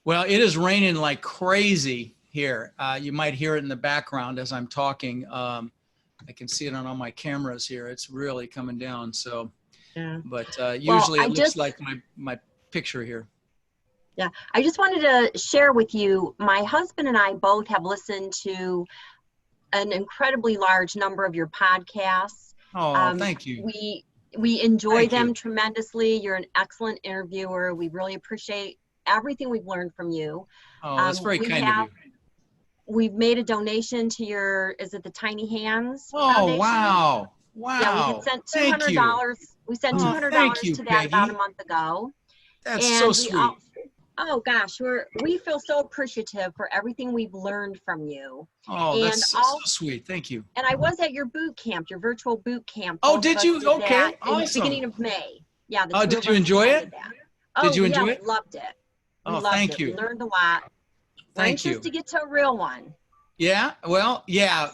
Well, it is raining like crazy here. You might hear it in the background as I'm talking. I can see it on all my cameras here. It's really coming down. So, Yeah. but Well, usually it looks like my picture here. Yeah, I just wanted to share with you, my husband and I both have listened to an incredibly large number of your podcasts. Oh, thank you. We enjoy Thank them you. tremendously. You're an excellent interviewer. We really appreciate everything we've learned from you. Oh, that's very kind of you. We've made a donation to your, is it the Tiny Hands Oh, Foundation? wow. Yeah, we Wow. had sent Thank you. $200. We sent Oh, $200 thank you, to that about a Peggy. month ago. That's And so sweet. oh gosh, we feel so appreciative for everything we've learned from you. Oh, And that's so sweet. Thank you. And I was at your boot camp, your virtual boot camp. Oh, Both did of us you? did Okay, that in the awesome. beginning of May. Yeah, the Oh, two did of you us enjoy it? attended that. Oh, Did you yeah, enjoy we it? loved it. We Oh, loved thank it. you. We learned a lot. We're Thank anxious you. to get to a real one. Yeah, well, yeah,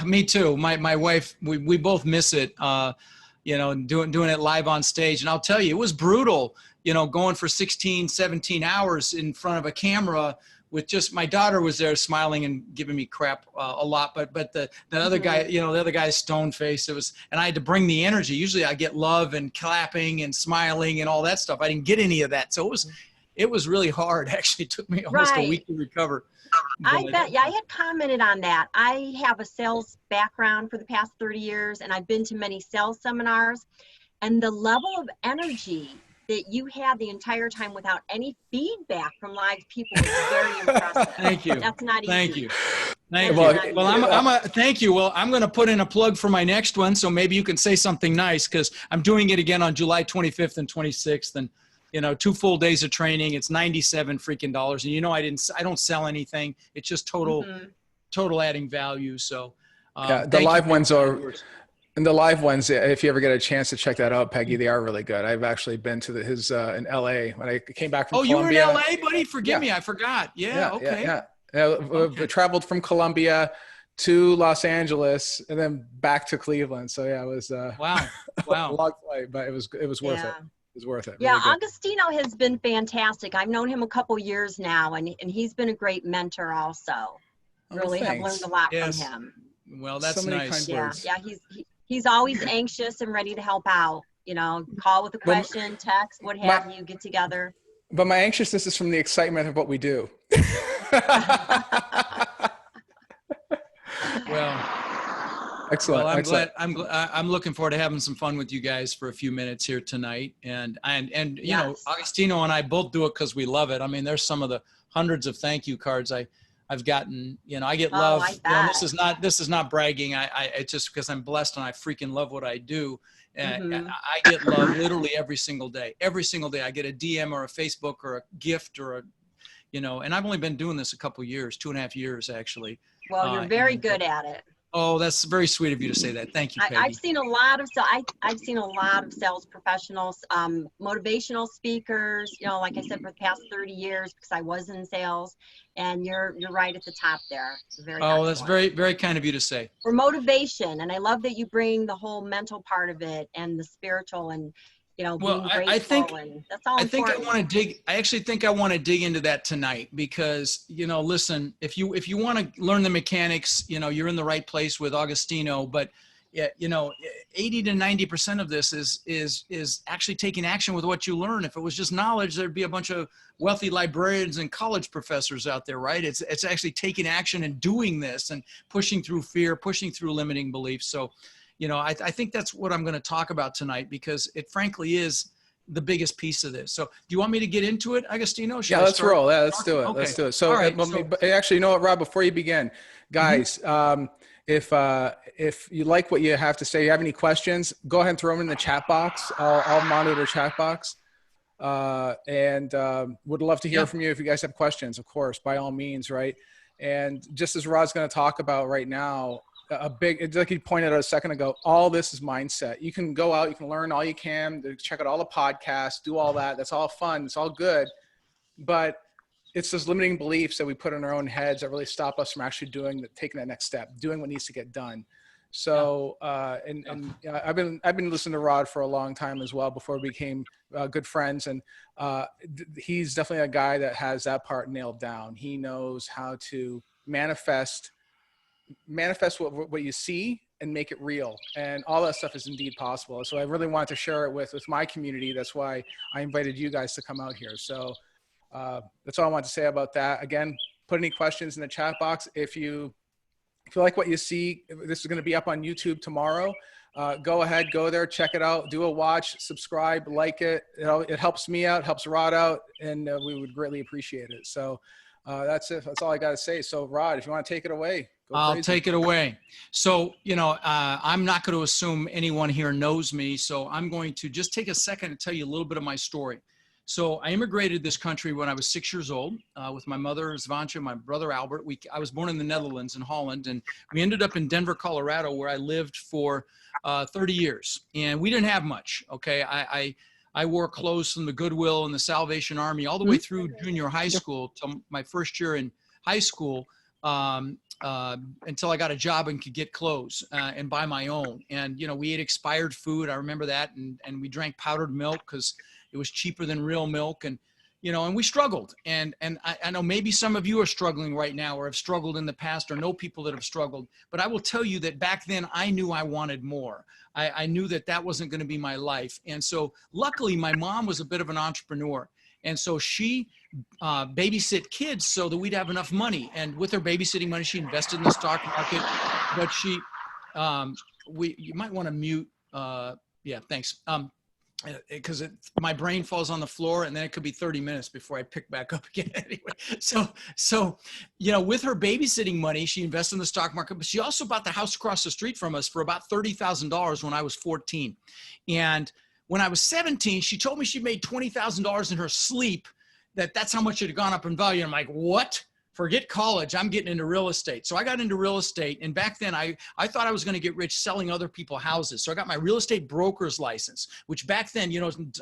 me too. My wife, we both miss it, doing it live on stage. And I'll tell you, it was brutal, going for 16, 17 hours in front of a camera with just, my daughter was there smiling and giving me crap a lot. But the other guy, the other guy's stone face, and I had to bring the energy. Usually I get love and clapping and smiling and all that stuff. I didn't get any of that. So it was really hard. Actually, it took me almost a week to recover. I bet. Yeah, I had commented on that. I have a sales background for the past 30 years, and I've been to many sales seminars. And the level of energy that you had the entire time without any feedback from live people is very impressive. Thank you. That's not easy. Thank you. Thank you. Well, thank you. Well, I'm going to put in a plug for my next one, so maybe you can say something nice, because I'm doing it again on July 25th and 26th, and 2 full days of training. It's $97 freaking dollars. And I don't sell anything. It's just total adding value. So yeah, the live ones are, and the live ones, if you ever get a chance to check that out, Peggy, they are really good. I've actually been to his in LA when I came back from Colombia. You were in LA, buddy? Forgive me. I forgot. Yeah. Okay. I traveled from Colombia to Los Angeles and then back to Cleveland. So yeah, it was wow. a long flight, but it was worth it. It was worth it. Yeah, really Agostino has been fantastic. I've known him a couple years now, and he's been a great mentor also. Really have learned a lot from him. Well, that's so nice. Yeah, he's always anxious and ready to help out. Call with a question, text, what have you, get together. But my anxiousness is from the excitement of what we do. Well, excellent. Well, excellent. I'm looking forward to having some fun with you guys for a few minutes here tonight. And Agostino and I both do it because we love it. I mean, there's some of the hundreds of thank you cards I've gotten. I get love. This is not bragging. It's just because I'm blessed and I freaking love what I do. And I get love literally every single day. Every single day I get a DM or a Facebook or a gift or and I've only been doing this a couple years, 2.5 years actually. Well, you're very good at it. Oh, that's very sweet of you to say that. Thank you, Peggy. I've seen a lot of sales professionals, motivational speakers, like I said, for the past 30 years, because I was in sales, and you're right at the top there. Very excellent. That's very, very kind of you to say. For motivation, and I love that you bring the whole mental part of it and the spiritual and being grateful, and that's all important. I actually think I want to dig into that tonight because, listen, if you want to learn the mechanics, you're in the right place with Agostino, but 80 to 90% of this is actually taking action with what you learn. If it was just knowledge, there'd be a bunch of wealthy librarians and college professors out there, right? It's actually taking action and doing this and pushing through fear, pushing through limiting beliefs. So, I think that's what I'm going to talk about tonight because it frankly is the biggest piece of this. So do you want me to get into it, Agostino? Yeah, let's roll. Yeah, let's do it. Okay. Let's do it. So, actually, you know what, Rob, before you begin, guys, if you like what you have to say, you have any questions, go ahead and throw them in the chat box. I'll monitor chat box. And would love to hear from you if you guys have questions, of course, by all means, right? And just as Rod's going to talk about right now, it's like you pointed out a second ago, all this is mindset. You can go out, you can learn all you can, check out all the podcasts, do all that. That's all fun. It's all good. But it's those limiting beliefs that we put in our own heads that really stop us from actually taking that next step, doing what needs to get done. So, I've been listening to Rod for a long time as well before we became good friends. And he's definitely a guy that has that part nailed down. He knows how to manifest what you see and make it real. And all that stuff is indeed possible. So I really wanted to share it with my community. That's why I invited you guys to come out here. So that's all I want to say about that. Again, put any questions in the chat box. If you like what you see, this is going to be up on YouTube tomorrow. Go ahead, go there, check it out, do a watch, subscribe, like it. It helps me out, helps Rod out, and we would greatly appreciate it. So that's it. That's all I got to say. So Rod, if you want to take it away. I'll take it away. So, I'm not going to assume anyone here knows me. So I'm going to just take a second to tell you a little bit of my story. So I immigrated this country when I was 6 years old with my mother, Zvantje, and my brother, Albert. I was born in the Netherlands, in Holland, and we ended up in Denver, Colorado, where I lived for 30 years. And we didn't have much, okay? I wore clothes from the Goodwill and the Salvation Army all the way through junior high school to my first year in high school until I got a job and could get clothes and buy my own. And, we ate expired food. I remember that. And we drank powdered milk because it was cheaper than real milk. And, and we struggled. And I know maybe some of you are struggling right now or have struggled in the past or know people that have struggled. But I will tell you that back then I knew I wanted more. I knew that wasn't going to be my life. And so luckily my mom was a bit of an entrepreneur. And so she babysit kids so that we'd have enough money. And with her babysitting money, she invested in the stock market. But you might want to mute. Yeah, thanks. Because my brain falls on the floor and then it could be 30 minutes before I pick back up again. Anyway, so with her babysitting money, she invested in the stock market, but she also bought the house across the street from us for about $30,000 when I was 14. And when I was 17, she told me she made $20,000 in her sleep, that's how much it had gone up in value. I'm like, what? Forget college. I'm getting into real estate. So I got into real estate. And back then I thought I was going to get rich selling other people's houses. So I got my real estate broker's license, which back then,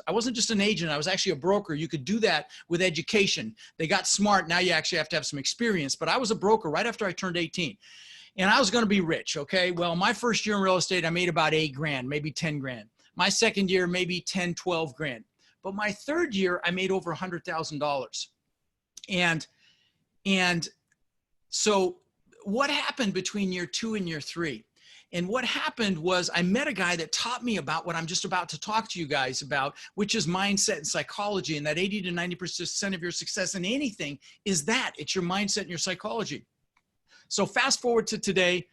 I wasn't just an agent. I was actually a broker. You could do that with education. They got smart. Now you actually have to have some experience, but I was a broker right after I turned 18 and I was going to be rich. Okay. Well, my first year in real estate, I made about $8,000, maybe 10 grand. My second year, maybe 10, 12 grand. But my third year, I made over $100,000. And so what happened between year 2 and year 3? And what happened was I met a guy that taught me about what I'm just about to talk to you guys about, which is mindset and psychology. And that 80 to 90% of your success in anything is that. It's your mindset and your psychology. So fast forward to today.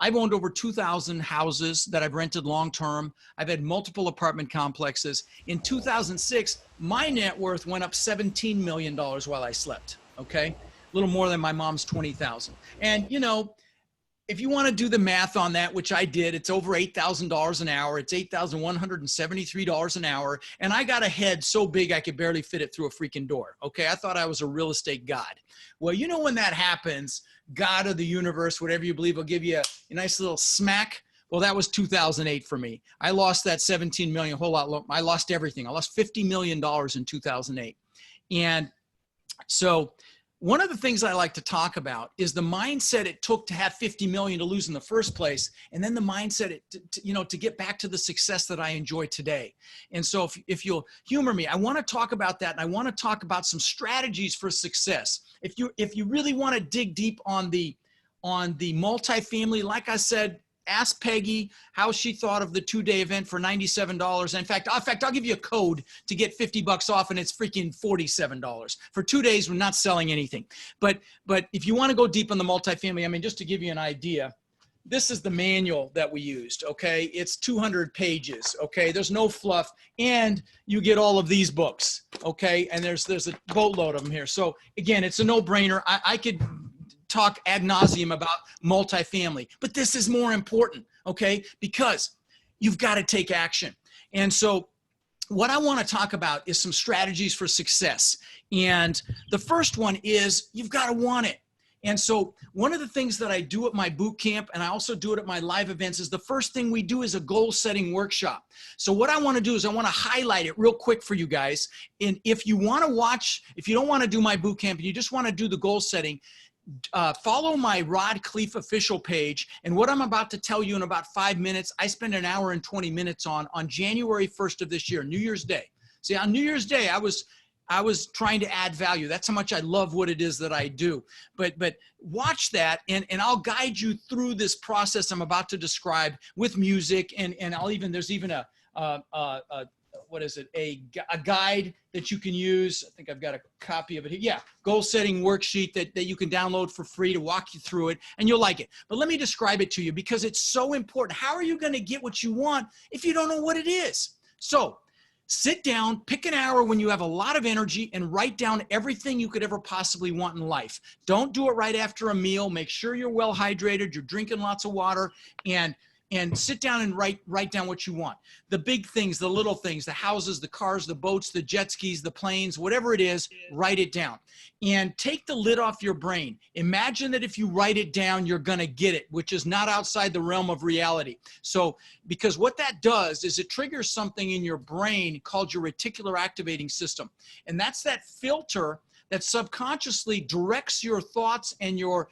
I've owned over 2,000 houses that I've rented long-term. I've had multiple apartment complexes. In 2006, my net worth went up $17 million while I slept, okay? A little more than my mom's 20,000. And if you want to do the math on that, which I did, it's over $8,000 an hour. It's $8,173 an hour. And I got a head so big I could barely fit it through a freaking door. Okay. I thought I was a real estate god. Well, when that happens, God of the universe, whatever you believe, will give you a nice little smack. Well, that was 2008 for me. I lost that 17 million, a whole lot. I lost everything. I lost $50 million in 2008. And so one of the things I like to talk about is the mindset it took to have 50 million to lose in the first place. And then the mindset, to get back to the success that I enjoy today. And so if you'll humor me, I want to talk about that. And I want to talk about some strategies for success. If you really want to dig deep on the multifamily, like I said, ask Peggy how she thought of the 2-day event for $97. In fact, I'll give you a code to get $50 off, and it's freaking $47 for 2 days. We're not selling anything. But if you want to go deep on the multifamily, just to give you an idea, this is the manual that we used. Okay, it's 200 pages. Okay, there's no fluff, and you get all of these books. Okay, and there's a boatload of them here. So again, it's a no-brainer. I could talk ad nauseum about multifamily, but this is more important, okay? Because you've got to take action. And so what I want to talk about is some strategies for success. And the first one is you've got to want it. And so one of the things that I do at my boot camp, and I also do it at my live events, is the first thing we do is a goal setting workshop. So what I want to do is I want to highlight it real quick for you guys. And if you want to watch, if you don't want to do my boot camp and you just want to do the goal setting, follow my Rod Khleif official page. And what I'm about to tell you in about 5 minutes, I spent an hour and 20 minutes on January 1st of this year, New Year's Day. See, on New Year's Day, I was trying to add value. That's how much I love what it is that I do. But watch that, and I'll guide you through this process I'm about to describe with music, and there's even a guide that you can use. I think I've got a copy of it here. Yeah, goal setting worksheet that you can download for free to walk you through it, and you'll like it. But let me describe it to you because it's so important. How are you going to get what you want if you don't know what it is? So sit down, pick an hour when you have a lot of energy, and write down everything you could ever possibly want in life. Don't do it right after a meal. Make sure you're well hydrated, you're drinking lots of water, and sit down and write down what you want. The big things, the little things, the houses, the cars, the boats, the jet skis, the planes, whatever it is, write it down. And take the lid off your brain. Imagine that if you write it down, you're going to get it, which is not outside the realm of reality. So, because what that does is it triggers something in your brain called your reticular activating system. And that's that filter that subconsciously directs your thoughts and your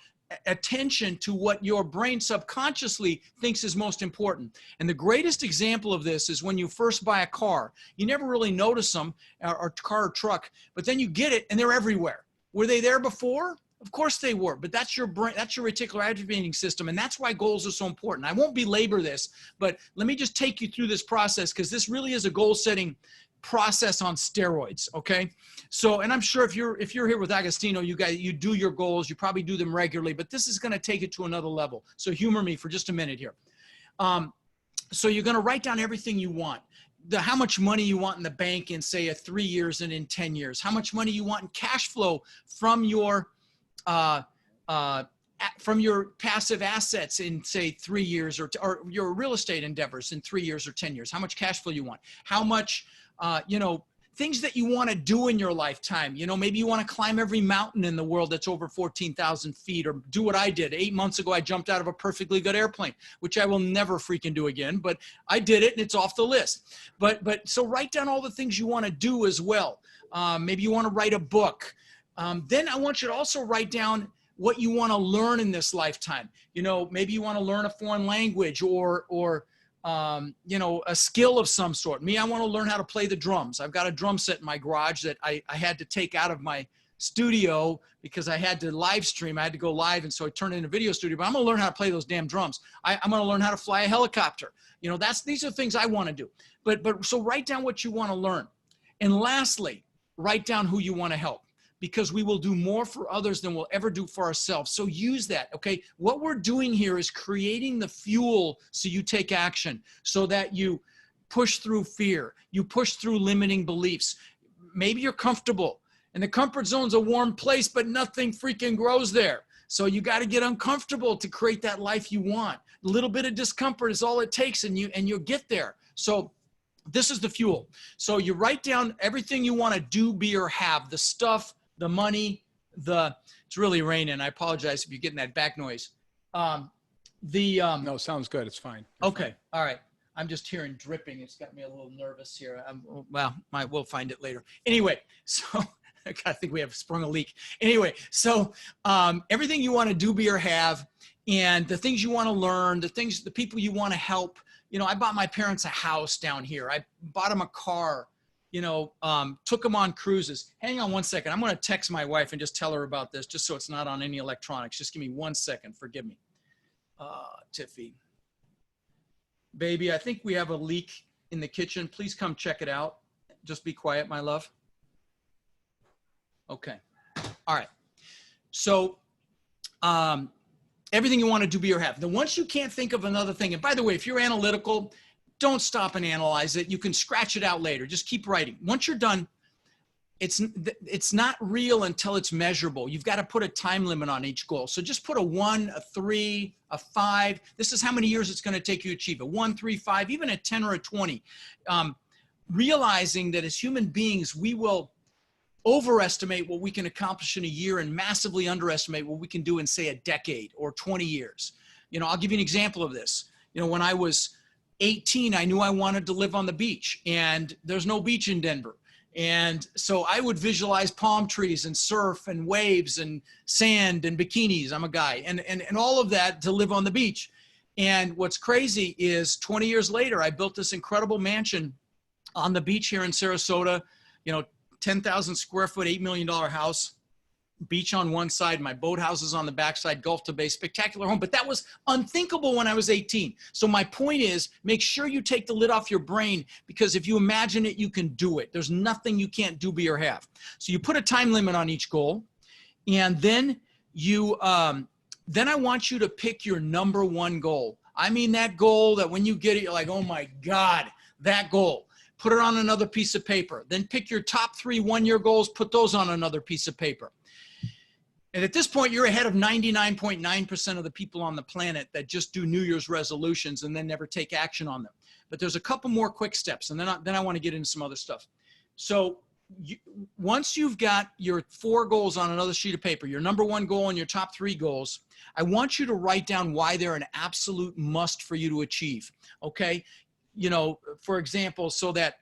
attention to what your brain subconsciously thinks is most important. And the greatest example of this is when you first buy a car. You never really notice them, or car or truck, but then you get it and they're everywhere. Were they there before? Of course they were, but that's your brain, that's your reticular activating system, and that's why goals are so important. I won't belabor this, but let me just take you through this process because this really is a goal setting process on steroids. Okay. So, and I'm sure if you're here with Agostino, you do your goals, you probably do them regularly, but this is going to take it to another level. So humor me for just a minute here. So you're going to write down everything you want. How much money you want in the bank in say 3 years and in 10 years, how much money you want in cash flow from your passive assets in say 3 years, or your real estate endeavors in 3 years or 10 years, how much cash flow you want, how much, things that you want to do in your lifetime. Maybe you want to climb every mountain in the world that's over 14,000 feet, or do what I did. 8 months ago, I jumped out of a perfectly good airplane, which I will never freaking do again, but I did it and it's off the list. But so write down all the things you want to do as well. Maybe you want to write a book. Then I want you to also write down what you want to learn in this lifetime. Maybe you want to learn a foreign language or a skill of some sort. Me, I want to learn how to play the drums. I've got a drum set in my garage that I had to take out of my studio because I had to live stream. I had to go live, and so I turned it into a video studio. But I'm going to learn how to play those damn drums. I'm going to learn how to fly a helicopter. These are things I want to do. But so write down what you want to learn. And lastly, write down who you want to help, because we will do more for others than we'll ever do for ourselves. So use that, okay? What we're doing here is creating the fuel so you take action, so that you push through fear, you push through limiting beliefs. Maybe you're comfortable, and the comfort zone's a warm place, but nothing freaking grows there. So you got to get uncomfortable to create that life you want. A little bit of discomfort is all it takes, and you'll get there. So this is the fuel. So you write down everything you want to do, be, or have, the stuff, the money, it's really raining. I apologize if you're getting that back noise. No, sounds good. It's fine. Okay. Fine. All right. I'm just hearing dripping. It's got me a little nervous here. We'll find it later. Anyway, so I think we have sprung a leak. Anyway, so everything you want to do, be, or have, and the things you want to learn, the people you want to help. I bought my parents a house down here. I bought them a car. Took them on cruises. Hang on one second. I'm going to text my wife and just tell her about this, just so it's not on any electronics. Just give me 1 second. Forgive me. Tiffy. Baby, I think we have a leak in the kitchen. Please come check it out. Just be quiet, my love. Okay. All right. So, everything you want to do, be, or have. Then once you can't think of another thing, and by the way, if you're analytical, don't stop and analyze it. You can scratch it out later. Just keep writing. Once you're done, it's not real until it's measurable. You've got to put a time limit on each goal. So just put a 1, a 3, a 5. This is how many years it's going to take you to achieve it. 1, 3, 5, even a 10 or a 20. Realizing that as human beings, we will overestimate what we can accomplish in a year and massively underestimate what we can do in, say, a decade or 20 years. I'll give you an example of this. When I was 18, I knew I wanted to live on the beach, and there's no beach in Denver. And so I would visualize palm trees and surf and waves and sand and bikinis. I'm a guy, and all of that to live on the beach. And what's crazy is 20 years later, I built this incredible mansion on the beach here in Sarasota, 10,000 square foot, $8 million house, beach on one side, my boathouses on the backside, Gulf to Bay, spectacular home. But that was unthinkable when I was 18. So my point is, make sure you take the lid off your brain, because if you imagine it, you can do it. There's nothing you can't do, be, or have. So you put a time limit on each goal, and then then I want you to pick your number one goal. I mean, that goal that when you get it, you're like, oh my God, that goal. Put it on another piece of paper. Then pick your top 3 one-year goals, put those on another piece of paper. And at this point, you're ahead of 99.9% of the people on the planet that just do New Year's resolutions and then never take action on them. But there's a couple more quick steps, and then I want to get into some other stuff. So once you've got your 4 goals on another sheet of paper, your number 1 goal and your top 3 goals, I want you to write down why they're an absolute must for you to achieve. Okay. For example, so that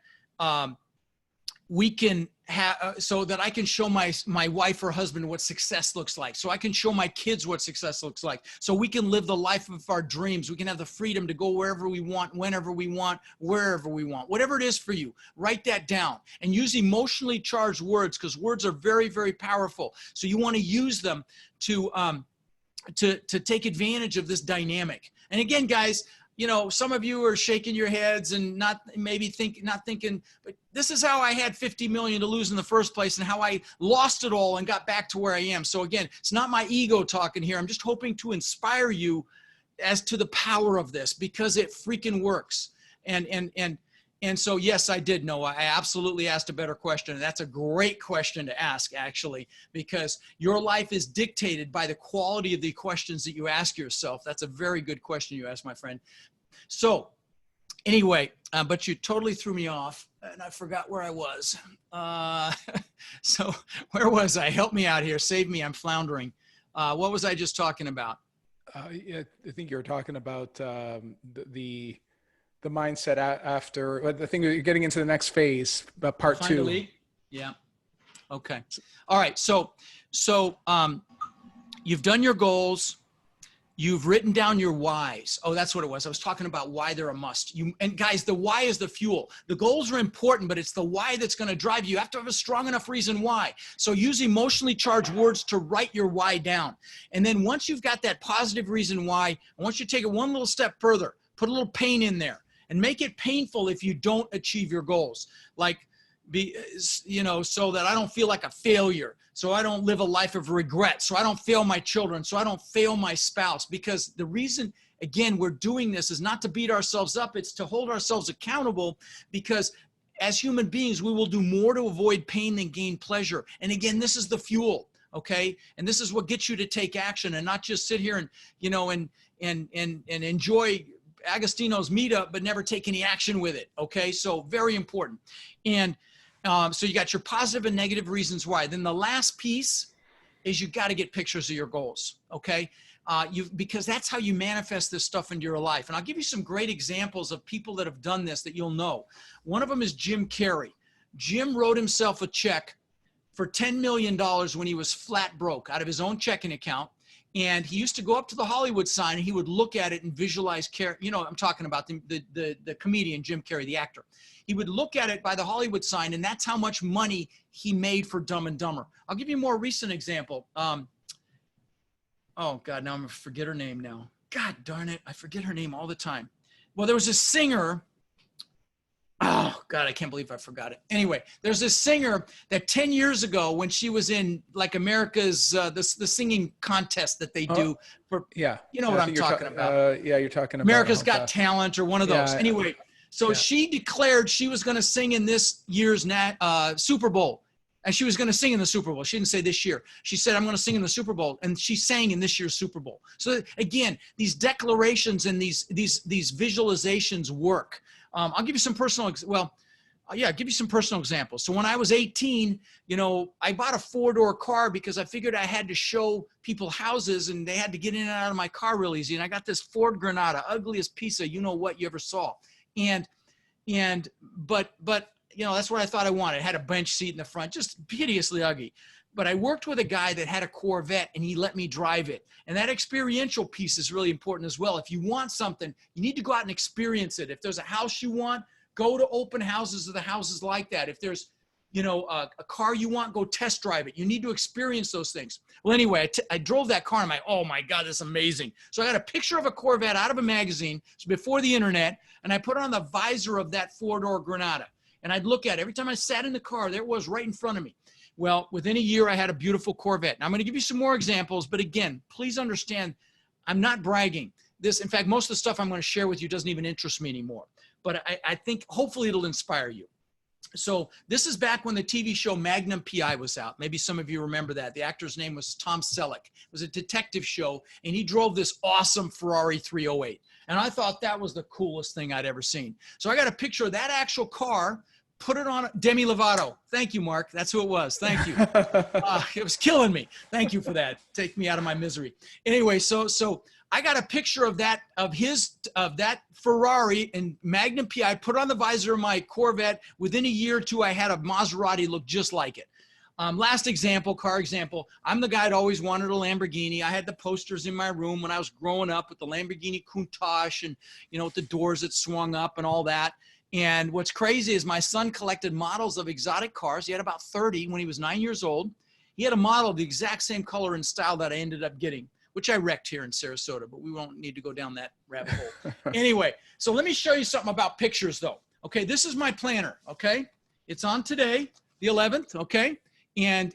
we can have, so that I can show my wife or husband what success looks like. So I can show my kids what success looks like. So we can live the life of our dreams. We can have the freedom to go wherever we want, whenever we want, wherever we want, whatever it is for you. Write that down and use emotionally charged words, because words are very, very powerful. So you want to use them to take advantage of this dynamic. And again, guys, some of you are shaking your heads and not thinking, but this is how I had 50 million to lose in the first place and how I lost it all and got back to where I am. So again, it's not my ego talking here. I'm just hoping to inspire you as to the power of this, because it freaking works. And so, yes, I did know. I absolutely asked a better question. And that's a great question to ask, actually, because your life is dictated by the quality of the questions that you ask yourself. That's a very good question you asked, my friend. So anyway, but you totally threw me off and I forgot where I was. So where was I? Help me out here. Save me. I'm floundering. What was I just talking about? I think you were talking about the mindset after. I think you're getting into the next phase, part 2. Yeah. Okay. All right. So you've done your goals. You've written down your whys. Oh, that's what it was. I was talking about why they're a must. And guys, the why is the fuel. The goals are important, but it's the why that's going to drive you. You have to have a strong enough reason why. So use emotionally charged words to write your why down. And then once you've got that positive reason why, I want you to take it one little step further. Put a little pain in there and make it painful if you don't achieve your goals. Like, so that I don't feel like a failure. So I don't live a life of regret. So I don't fail my children. So I don't fail my spouse. Because the reason, again, we're doing this is not to beat ourselves up. It's to hold ourselves accountable, because as human beings, we will do more to avoid pain than gain pleasure. And again, this is the fuel. Okay. And this is what gets you to take action and not just sit here and, and enjoy Agostino's meetup, but never take any action with it. Okay. So very important. And so you got your positive and negative reasons why. Then the last piece is you got to get pictures of your goals. Okay. Because that's how you manifest this stuff into your life. And I'll give you some great examples of people that have done this that you'll know. One of them is Jim Carrey. Jim wrote himself a check for $10 million when he was flat broke out of his own checking account. And he used to go up to the Hollywood sign and he would look at it and visualize, I'm talking about the comedian, Jim Carrey, the actor. He would look at it by the Hollywood sign, and that's how much money he made for Dumb and Dumber. I'll give you a more recent example. Oh God, now I'm gonna forget her name now. God darn it, I forget her name all the time. Well, there was a singer. Oh God, I can't believe I forgot it. Anyway, there's this singer that 10 years ago, when she was in like America's the singing contest that they do for, yeah, you know what I'm talking about. Yeah, you're talking about America's Got Talent or one of those. Yeah, anyway, so she declared she was going to sing in this year's Super Bowl. And she was going to sing in the Super Bowl. She didn't say this year. She said, I'm going to sing in the Super Bowl. And she sang in this year's Super Bowl. So again, these declarations and these visualizations work. I'll give you some personal, give you some personal examples. So when I was 18, I bought a 4-door car because I figured I had to show people houses and they had to get in and out of my car real easy. And I got this Ford Granada, ugliest piece of you know what you ever saw. But you know, that's what I thought I wanted. It had a bench seat in the front, just hideously ugly. But I worked with a guy that had a Corvette and he let me drive it. And that experiential piece is really important as well. If you want something, you need to go out and experience it. If there's a house you want, go to open houses of the houses like that. If there's, you know, a car you want, go test drive it. You need to experience those things. Well, anyway, I drove that car and I'm like, oh my God, that's amazing. So I got a picture of a Corvette out of a magazine. It's before the internet. And I put it on the visor of that four-door Granada. And I'd look at it. Every time I sat in the car, there it was right in front of me. Well, within a year, I had a beautiful Corvette. Now, I'm going to give you some more examples, but again, please understand, I'm not bragging. This, in fact, most of the stuff I'm going to share with you doesn't even interest me anymore. But I think hopefully it'll inspire you. So this is back when the TV show Magnum P.I. was out. Maybe some of you remember that. The actor's name was Tom Selleck. It was a detective show, and he drove this awesome Ferrari 308. And I thought that was the coolest thing I'd ever seen. So I got a picture of that actual car, put it on Demi Lovato. Thank you, Mark. That's who it was. Thank you. It was killing me. Thank you for that. Take me out of my misery. Anyway, so I got a picture of that, of that Ferrari and Magnum P.I. put on the visor of my Corvette. Within a year or two, I had a Maserati look just like it. Last example, car example. I'm the guy that always wanted a Lamborghini. I had the posters in my room when I was growing up with the Lamborghini Countach and, you know, with the doors that swung up and all that. And what's crazy is my son collected models of exotic cars. He had about 30 when he was 9 years old. He had a model of the exact same color and style that I ended up getting, which I wrecked here in Sarasota, but we won't need to go down that rabbit hole. Anyway, so let me show you something about pictures though. Okay, this is my planner, okay? It's on today, the 11th, okay? And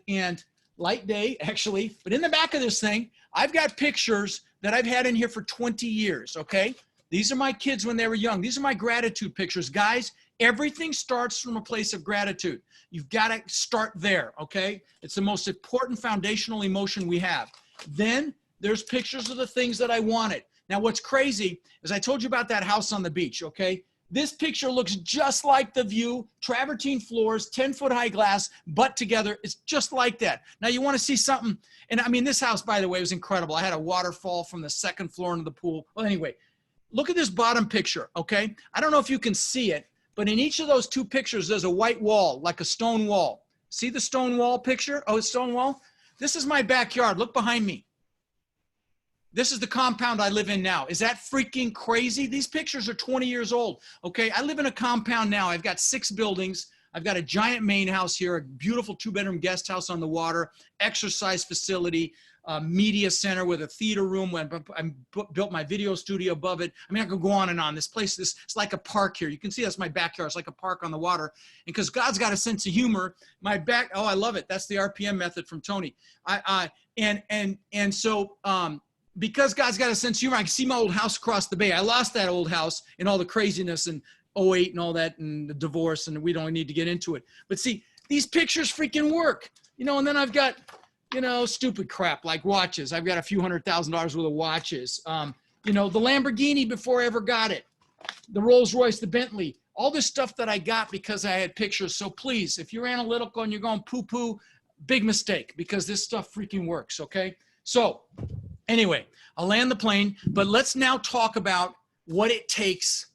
light day, actually. But in the back of this thing, I've got pictures that I've had in here for 20 years, okay? These are my kids when they were young. These are my gratitude pictures. Guys, everything starts from a place of gratitude. You've got to start there, okay? It's the most important foundational emotion we have. Then there's pictures of the things that I wanted. Now, what's crazy is I told you about that house on the beach, okay? This picture looks just like the view, travertine floors, 10-foot high glass, butt together. It's just like that. Now, you want to see something, and I mean, this house, by the way, was incredible. I had a waterfall from the second floor into the pool. Well, anyway, look at this bottom picture, okay? I don't know if you can see it, but in each of those two pictures, there's a white wall, like a stone wall. See the stone wall picture? Oh, it's stone wall? This is my backyard. Look behind me. This is the compound I live in now. Is that freaking crazy? These pictures are 20 years old, okay? I live in a compound now. I've got 6 buildings. I've got a giant main house here, a beautiful 2-bedroom guest house on the water, exercise facility, media center with a theater room. I built my video studio above it. I mean, I could go on and on. This place, it's like a park here. You can see that's my backyard. It's like a park on the water. And because God's got a sense of humor, oh, I love it. That's the RPM method from Tony. Because God's got a sense of humor, I can see my old house across the bay. I lost that old house and all the craziness and 08 and all that and the divorce, and we don't need to get into it. But see, these pictures freaking work, you know, and then I've got, you know, stupid crap like watches. I've got a few $100,000 worth of watches. You know, the Lamborghini before I ever got it, the Rolls Royce, the Bentley, all this stuff that I got because I had pictures. So please, if you're analytical and you're going poo-poo, big mistake, because this stuff freaking works, okay? So anyway, I'll land the plane, but let's now talk about what it takes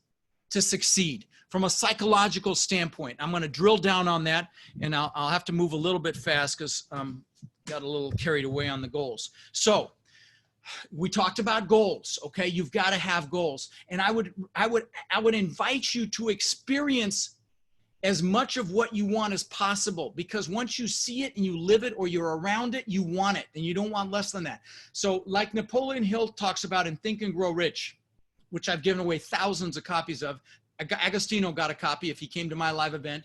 to succeed from a psychological standpoint. I'm going to drill down on that, and I'll have to move a little bit fast because got a little carried away on the goals. So we talked about goals, okay? You've got to have goals. And I would invite you to experience as much of what you want as possible, because once you see it and you live it or you're around it, you want it, and you don't want less than that. So like Napoleon Hill talks about in Think and Grow Rich, which I've given away thousands of copies of. Agostino got a copy if he came to my live event.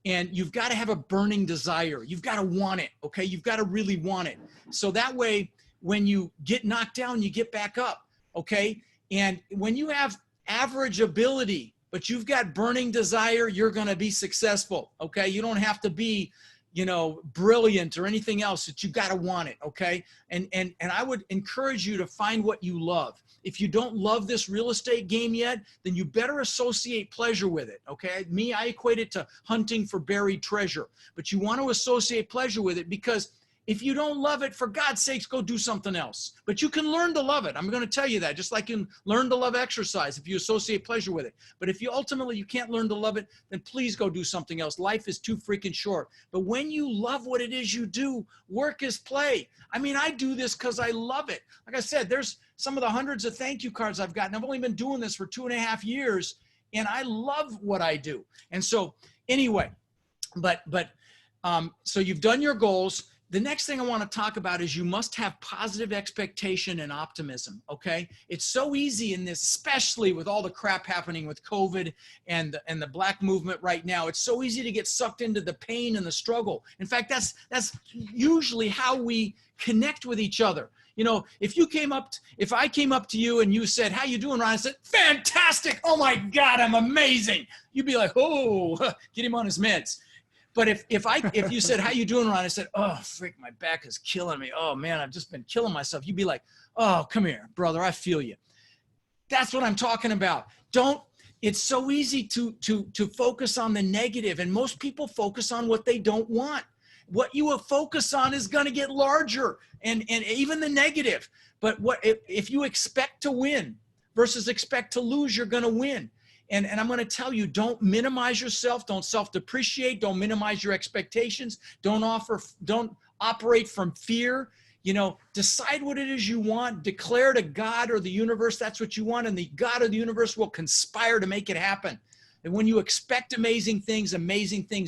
And you've got to have a burning desire. You've got to want it, okay? You've got to really want it. So that way, when you get knocked down, you get back up, okay? And when you have average ability, but you've got burning desire, you're going to be successful, okay? You don't have to be, you know, brilliant or anything else. That you've got to want it, okay? And I would encourage you to find what you love. If you don't love this real estate game yet, then you better associate pleasure with it, okay? Me, I equate it to hunting for buried treasure. But you want to associate pleasure with it because If you don't love it, for God's sakes, go do something else. But you can learn to love it. I'm going to tell you that, just like you can learn to love exercise if you associate pleasure with it. But if you ultimately you can't learn to love it, then please go do something else. Life is too freaking short. But when you love what it is you do, work is play. I mean, I do this because I love it. Like I said, there's some of the hundreds of thank you cards I've gotten. I've only been doing this for 2.5 years, and I love what I do. And so anyway, so you've done your goals. The next thing I want to talk about is you must have positive expectation and optimism, okay? It's so easy in this, especially with all the crap happening with COVID and the black movement right now. It's so easy to get sucked into the pain and the struggle. In fact, that's usually how we connect with each other. You know, if I came up to you and you said, "How you doing, Ron?" I said, "Fantastic. Oh my God, I'm amazing." You'd be like, "Oh, get him on his meds." But if you said, "How you doing, Ron?" I said, "Oh, freak, my back is killing me. Oh man, I've just been killing myself." You'd be like, "Oh, come here, brother. I feel you." That's what I'm talking about. It's so easy to focus on the negative, and most people focus on what they don't want. What you will focus on is going to get larger, and even the negative. But if you expect to win versus expect to lose, you're going to win. And I'm going to tell you, don't minimize yourself. Don't self-depreciate. Don't minimize your expectations. Don't operate from fear. You know, decide what it is you want. Declare to God or the universe that's what you want, and the God or the universe will conspire to make it happen. And when you expect amazing things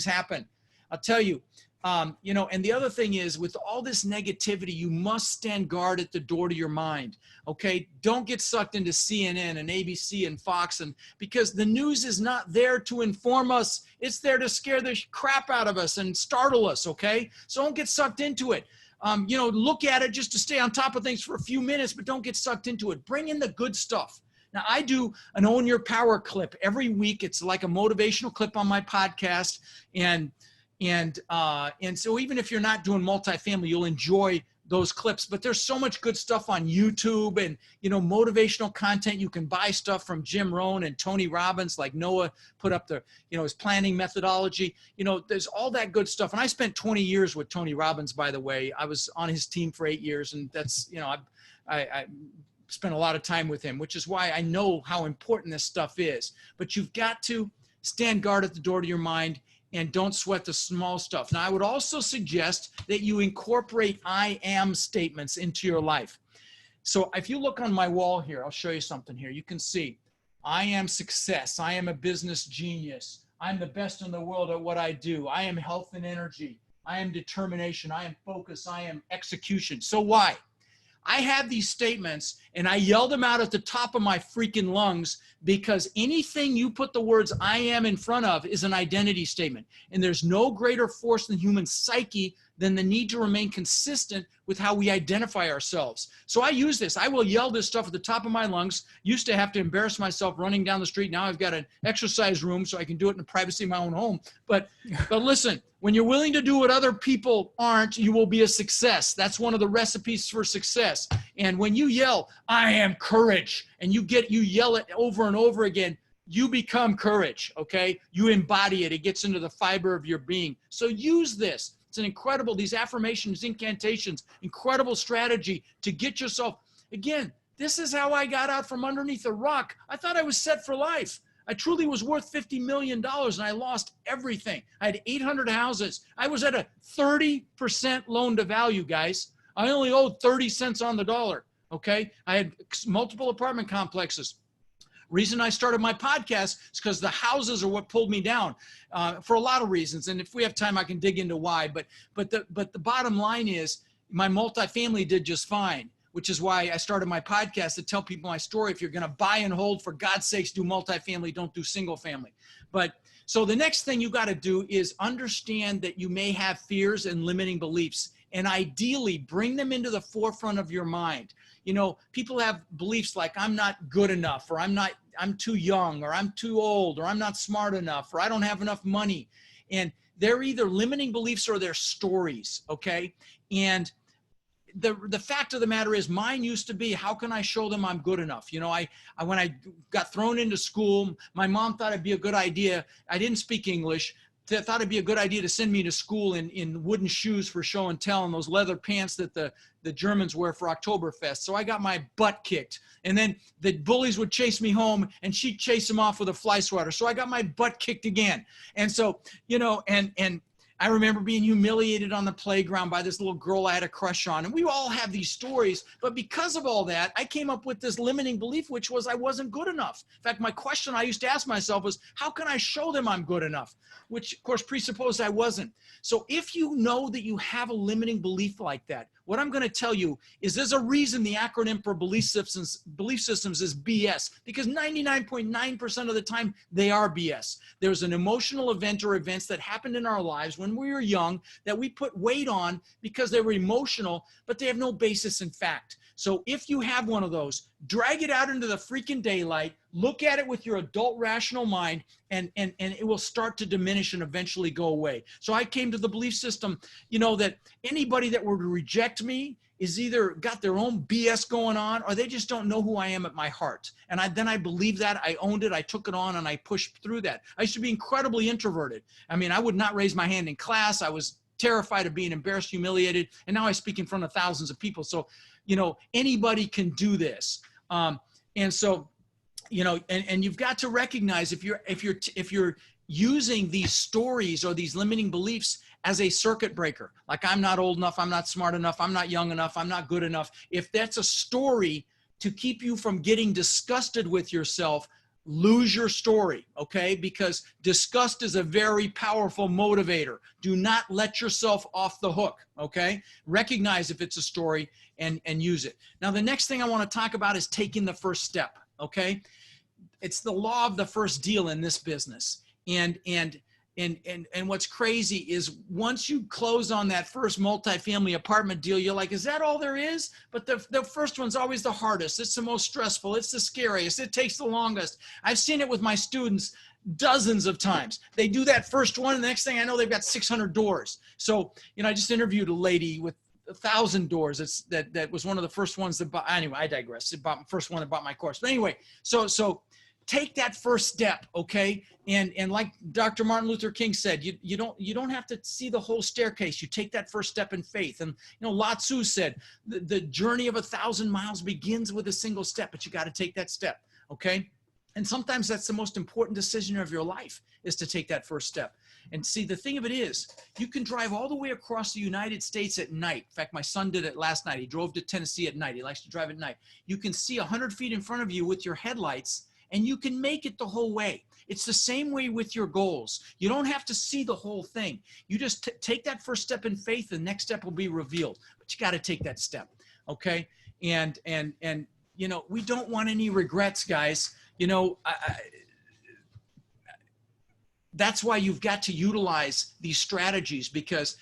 happen. I'll tell you, and the other thing is, with all this negativity, you must stand guard at the door to your mind. Okay. Don't get sucked into CNN and ABC and Fox, because the news is not there to inform us. It's there to scare the crap out of us and startle us. Okay. So don't get sucked into it. Look at it just to stay on top of things for a few minutes, but don't get sucked into it. Bring in the good stuff. Now, I do an Own Your Power clip every week. It's like a motivational clip on my podcast. And so even if you're not doing multifamily, you'll enjoy those clips. But there's so much good stuff on YouTube and, motivational content. You can buy stuff from Jim Rohn and Tony Robbins, like Noah put up his planning methodology. There's all that good stuff. And I spent 20 years with Tony Robbins, by the way. I was on his team for 8 years, and that's, I spent a lot of time with him, which is why I know how important this stuff is. But you've got to stand guard at the door to your mind, and don't sweat the small stuff. Now, I would also suggest that you incorporate I am statements into your life. So if you look on my wall here, I'll show you something here. You can see, I am success. I am a business genius. I'm the best in the world at what I do. I am health and energy. I am determination. I am focus. I am execution. So why? I have these statements and I yell them out at the top of my freaking lungs, because anything you put the words I am in front of is an identity statement. And there's no greater force in human psyche than the need to remain consistent with how we identify ourselves. So I use this. I will yell this stuff at the top of my lungs. Used to have to embarrass myself running down the street. Now I've got an exercise room so I can do it in the privacy of my own home. But listen, when you're willing to do what other people aren't, you will be a success. That's one of the recipes for success. And when you yell, I am courage, and you yell it over and over again, you become courage, okay? You embody it. It gets into the fiber of your being. So use this. It's an incredible, these affirmations, incantations, incredible strategy to get yourself, again, this is how I got out from underneath a rock. I thought I was set for life. I truly was worth $50 million and I lost everything. I had 800 houses. I was at a 30% loan to value, guys. I only owed 30 cents on the dollar, okay? I had multiple apartment complexes. Reason I started my podcast is because the houses are what pulled me down for a lot of reasons. And if we have time, I can dig into why. But the bottom line is my multifamily did just fine, which is why I started my podcast to tell people my story. If you're going to buy and hold, for God's sakes, do multifamily, don't do single family. But so the next thing you got to do is understand that you may have fears and limiting beliefs, and ideally bring them into the forefront of your mind. People have beliefs like I'm not good enough, or I'm too young, or I'm too old, or I'm not smart enough, or I don't have enough money. And they're either limiting beliefs or they're stories, okay? And the fact of the matter is, mine used to be, how can I show them I'm good enough? When I got thrown into school, my mom thought it'd be a good idea. I didn't speak English. thought it'd be a good idea to send me to school in wooden shoes for show and tell, and those leather pants that the Germans wear for Oktoberfest. So I got my butt kicked. And then the bullies would chase me home, and she'd chase them off with a fly swatter. So I got my butt kicked again. And so, you know, and I remember being humiliated on the playground by this little girl I had a crush on. And we all have these stories. But because of all that, I came up with this limiting belief, which was I wasn't good enough. In fact, my question I used to ask myself was, how can I show them I'm good enough? Which, of course, presupposed I wasn't. So if you know that you have a limiting belief like that, what I'm going to tell you is there's a reason the acronym for belief systems is BS, because 99.9% of the time they are BS. There's an emotional event or events that happened in our lives when we were young that we put weight on because they were emotional, but they have no basis in fact. So if you have one of those, drag it out into the freaking daylight, look at it with your adult rational mind, and it will start to diminish and eventually go away. So I came to the belief system, you know, that anybody that were to reject me is either got their own BS going on, or they just don't know who I am at my heart. And then I believed that, I owned it, I took it on, and I pushed through that. I used to be incredibly introverted. I mean, I would not raise my hand in class. I was terrified of being embarrassed, humiliated, and now I speak in front of thousands of people. So, you know, anybody can do this. And so, you know, and you've got to recognize if you're using these stories or these limiting beliefs as a circuit breaker, like I'm not old enough, I'm not smart enough, I'm not young enough, I'm not good enough. If that's a story to keep you from getting disgusted with yourself, lose your story, okay? Because disgust is a very powerful motivator. Do not let yourself off the hook, okay? Recognize if it's a story and use it. Now, the next thing I want to talk about is taking the first step, okay? It's the law of the first deal in this business. And what's crazy is once you close on that first multifamily apartment deal, you're like, is that all there is? But the first one's always the hardest. It's the most stressful. It's the scariest. It takes the longest. I've seen it with my students dozens of times. They do that first one, and the next thing I know, they've got 600 doors. So, you know, I just interviewed a lady with 1,000 doors. That was one of the first ones that bought. Anyway, I digress. It bought the first one that bought my course. But anyway, so take that first step, okay? And like Dr. Martin Luther King said, you don't have to see the whole staircase. You take that first step in faith. And you know, Lao Tzu said, the journey of 1,000 miles begins with a single step, but you got to take that step, okay? And sometimes that's the most important decision of your life, is to take that first step. And see, the thing of it is, you can drive all the way across the United States at night. In fact, my son did it last night. He drove to Tennessee at night. He likes to drive at night. You can see 100 feet in front of you with your headlights, and you can make it the whole way. It's the same way with your goals. You don't have to see the whole thing. You just take that first step in faith, the next step will be revealed. But you got to take that step, okay? And you know, we don't want any regrets, guys. You know, that's why you've got to utilize these strategies, because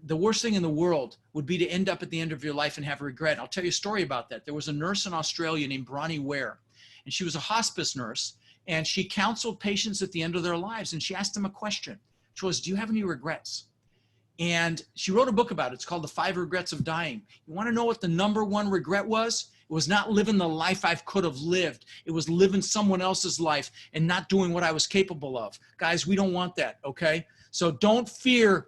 the worst thing in the world would be to end up at the end of your life and have regret. I'll tell you a story about that. There was a nurse in Australia named Bronnie Ware, and she was a hospice nurse, and she counseled patients at the end of their lives, and she asked them a question, which was, do you have any regrets? And she wrote a book about it. It's called The 5 Regrets of Dying. You want to know what the #1 regret was? It was not living the life I could have lived. It was living someone else's life and not doing what I was capable of. Guys, we don't want that, okay? So don't fear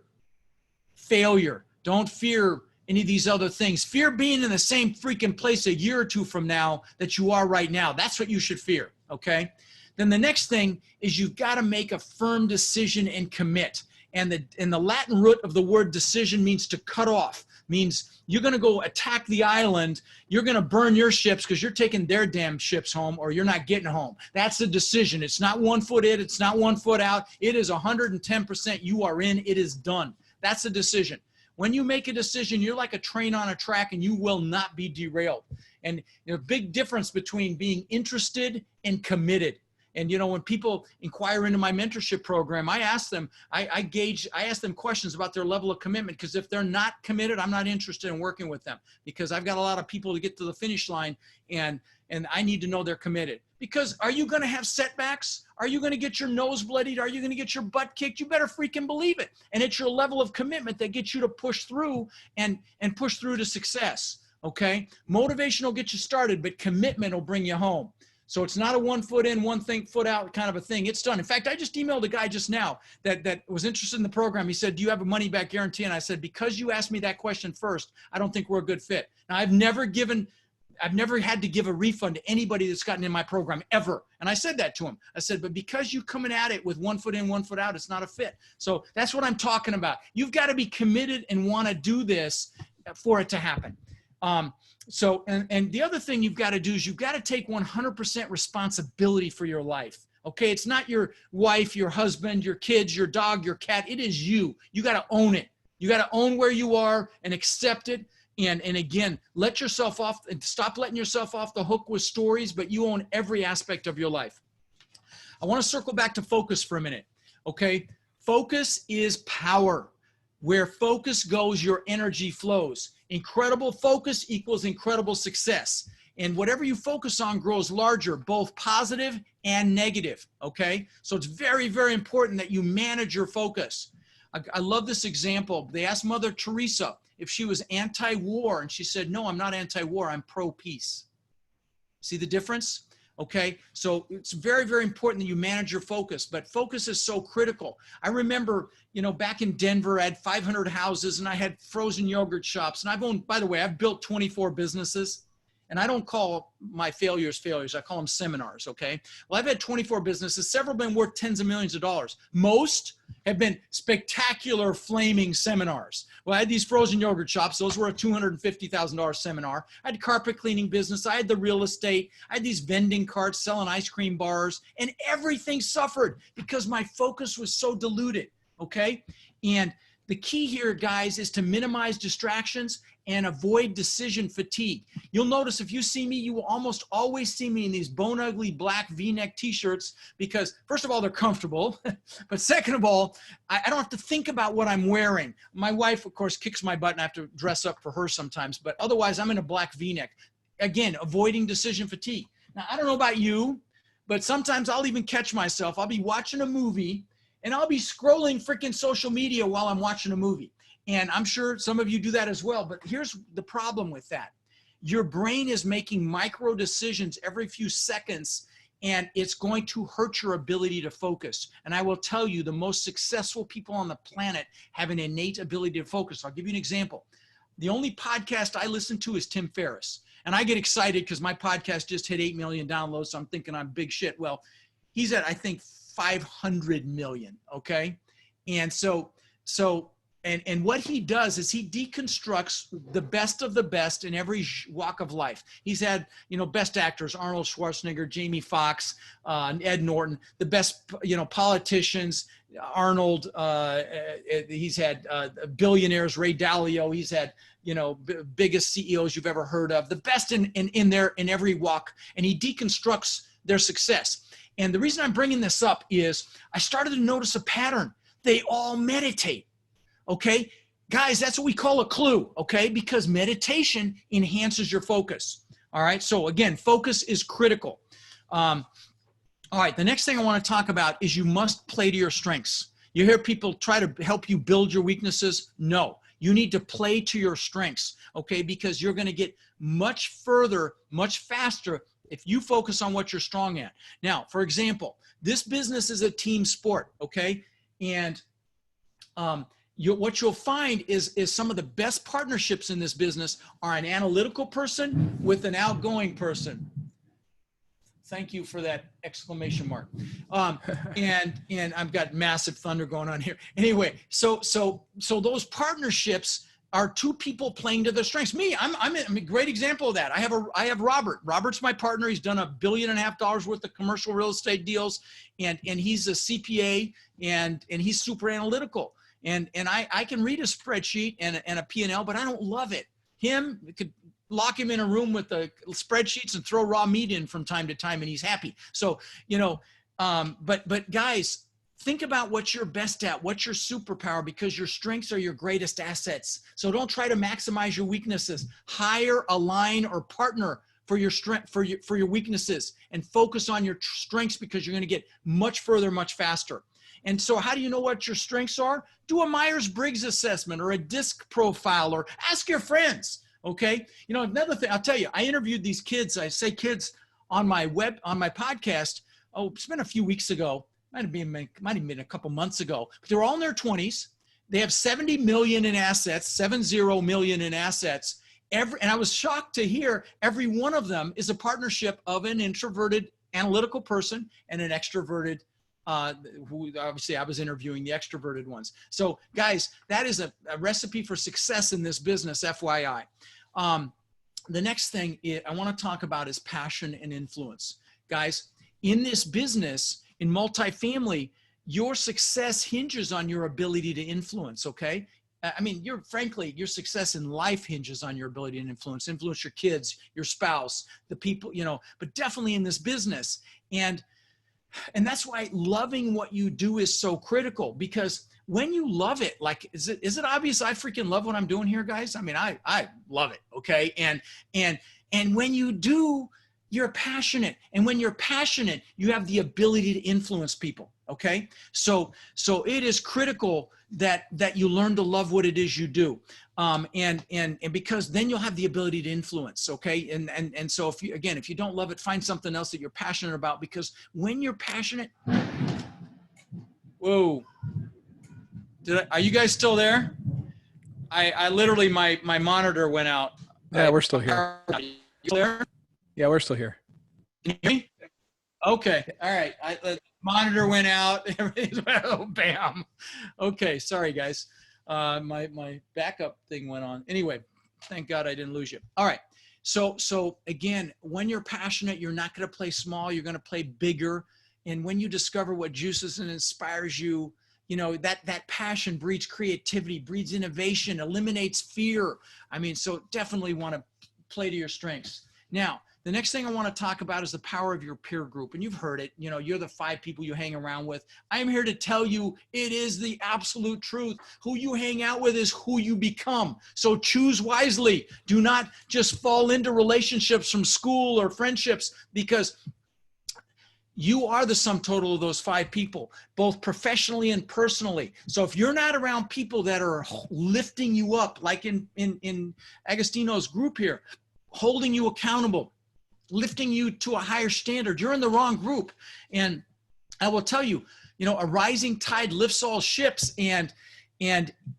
failure. Don't fear any of these other things. Fear being in the same freaking place a year or two from now that you are right now. That's what you should fear, okay? Then the next thing is you've got to make a firm decision and commit. And the Latin root of the word decision means to cut off, means you're going to go attack the island. You're going to burn your ships because you're taking their damn ships home, or you're not getting home. That's a decision. It's not 1 foot in, it's not 1 foot out. It is 110% you are in. It is done. That's a decision. When you make a decision, you're like a train on a track, and you will not be derailed. And there's a big difference between being interested and committed. And, you know, when people inquire into my mentorship program, I ask them, I ask them questions about their level of commitment, because if they're not committed, I'm not interested in working with them, because I've got a lot of people to get to the finish line, and I need to know they're committed. Because are you going to have setbacks? Are you going to get your nose bloodied? Are you going to get your butt kicked? You better freaking believe it. And it's your level of commitment that gets you to push through and push through to success. Okay. Motivation will get you started, but commitment will bring you home. So it's not a 1 foot in, foot out kind of a thing. It's done. In fact, I just emailed a guy just now that was interested in the program. He said, do you have a money back guarantee? And I said, because you asked me that question first, I don't think we're a good fit. Now, I've never had to give a refund to anybody that's gotten in my program ever. And I said that to him. I said, but because you coming at it with 1 foot in, 1 foot out, it's not a fit. So that's what I'm talking about. You've got to be committed and want to do this for it to happen. And the other thing you've got to do is you've got to take 100% responsibility for your life. Okay. It's not your wife, your husband, your kids, your dog, your cat. It is you. You got to own it. You got to own where you are and accept it. And again, let yourself off and stop letting yourself off the hook with stories, but you own every aspect of your life. I want to circle back to focus for a minute. Okay. Focus is power. Where focus goes, your energy flows. Incredible focus equals incredible success. And whatever you focus on grows larger, both positive and negative. Okay. So it's very, very important that you manage your focus. I love this example. They asked Mother Teresa if she was anti-war, and she said, no, I'm not anti-war, I'm pro-peace. See the difference? Okay, so it's very, very important that you manage your focus, but focus is so critical. I remember, back in Denver, I had 500 houses and I had frozen yogurt shops. And by the way, I've built 24 businesses. And I don't call my failures failures. I call them seminars, okay? Well, I've had 24 businesses. Several have been worth tens of millions of dollars. Most have been spectacular flaming seminars. Well, I had these frozen yogurt shops. Those were a $250,000 seminar. I had a carpet cleaning business. I had the real estate. I had these vending carts selling ice cream bars. And everything suffered because my focus was so diluted, okay? And the key here, guys, is to minimize distractions and avoid decision fatigue. You'll notice if you see me, you will almost always see me in these bone ugly black V-neck t-shirts because first of all, they're comfortable. But second of all, I don't have to think about what I'm wearing. My wife, of course, kicks my butt and I have to dress up for her sometimes, but otherwise I'm in a black V-neck. Again, avoiding decision fatigue. Now, I don't know about you, but sometimes I'll even catch myself. I'll be watching a movie and I'll be scrolling freaking social media while I'm watching a movie. And I'm sure some of you do that as well. But here's the problem with that. Your brain is making micro decisions every few seconds, and it's going to hurt your ability to focus. And I will tell you, the most successful people on the planet have an innate ability to focus. I'll give you an example. The only podcast I listen to is Tim Ferriss. And I get excited because my podcast just hit 8 million downloads. So I'm thinking I'm big shit. Well, he's at, I think, 500 million. Okay. And and what he does is he deconstructs the best of the best in every walk of life. He's had, best actors, Arnold Schwarzenegger, Jamie Foxx, Ed Norton, the best, politicians, Arnold, he's had billionaires, Ray Dalio, he's had, biggest CEOs you've ever heard of, the best in every walk. And he deconstructs their success. And the reason I'm bringing this up is I started to notice a pattern. They all meditate. Okay, guys, that's what we call a clue. Okay, because meditation enhances your focus. All right. So again, focus is critical. All right. The next thing I want to talk about is you must play to your strengths. You hear people try to help you build your weaknesses. No, you need to play to your strengths. Okay, because you're going to get much further, much faster if you focus on what you're strong at. Now, for example, this business is a team sport. Okay, and what you'll find is some of the best partnerships in this business are an analytical person with an outgoing person. Thank you for that exclamation mark. And I've got massive thunder going on here. Anyway, so those partnerships are two people playing to their strengths. Me, I'm a great example of that. I have Robert. Robert's my partner. He's done $1.5 billion worth of commercial real estate deals, and he's a CPA and he's super analytical. And I can read a spreadsheet and a P&L, but I don't love it. We could lock him in a room with the spreadsheets and throw raw meat in from time to time, and he's happy. So, but guys, think about what you're best at, what's your superpower, because your strengths are your greatest assets. So don't try to maximize your weaknesses. Hire, align, or partner for your strength, for your weaknesses, and focus on your strengths because you're going to get much further, much faster. And so how do you know what your strengths are? Do a Myers-Briggs assessment or a DISC profile, or ask your friends, okay? Another thing, I'll tell you, I interviewed these kids. I say kids on my podcast. Oh, it's been a few weeks ago. Might have been a couple months ago, but they're all in their 20s. They have 70 million in assets, 70 million in assets. And I was shocked to hear every one of them is a partnership of an introverted analytical person and an extroverted, who obviously I was interviewing the extroverted ones. So guys, that is a recipe for success in this business, FYI. The next thing I want to talk about is passion and influence. Guys, in this business, in multifamily, your success hinges on your ability to influence, okay? I mean, frankly, your success in life hinges on your ability to influence your kids, your spouse, the people, but definitely in this business. And that's why loving what you do is so critical, because when you love it, like, is it obvious I freaking love what I'm doing here, guys? I mean, I love it. Okay. And when you do, you're passionate. And when you're passionate, you have the ability to influence people. Okay. So it is critical that you learn to love what it is you do. And because then you'll have the ability to influence. Okay. And so if you don't love it, find something else that you're passionate about, because when you're passionate, whoa, are you guys still there? I literally, my monitor went out. Yeah, we're still here. Are you still there? Yeah, we're still here. Can you hear me? Okay. All right. The monitor went out. Oh, bam. Okay. Sorry, guys. My backup thing went on. Anyway, thank God I didn't lose you. All right. So again, when you're passionate, you're not going to play small. You're going to play bigger. And when you discover what juices and inspires you, that passion breeds creativity, breeds innovation, eliminates fear. I mean, so definitely want to play to your strengths. Now, the next thing I want to talk about is the power of your peer group. And you've heard it, you're the 5 people you hang around with. I'm here to tell you it is the absolute truth. Who you hang out with is who you become. So choose wisely. Do not just fall into relationships from school or friendships, because you are the sum total of those 5 people, both professionally and personally. So if you're not around people that are lifting you up, like in Agostino's group here, holding you accountable, lifting you to a higher standard, you're in the wrong group. And I will tell you, a rising tide lifts all ships. And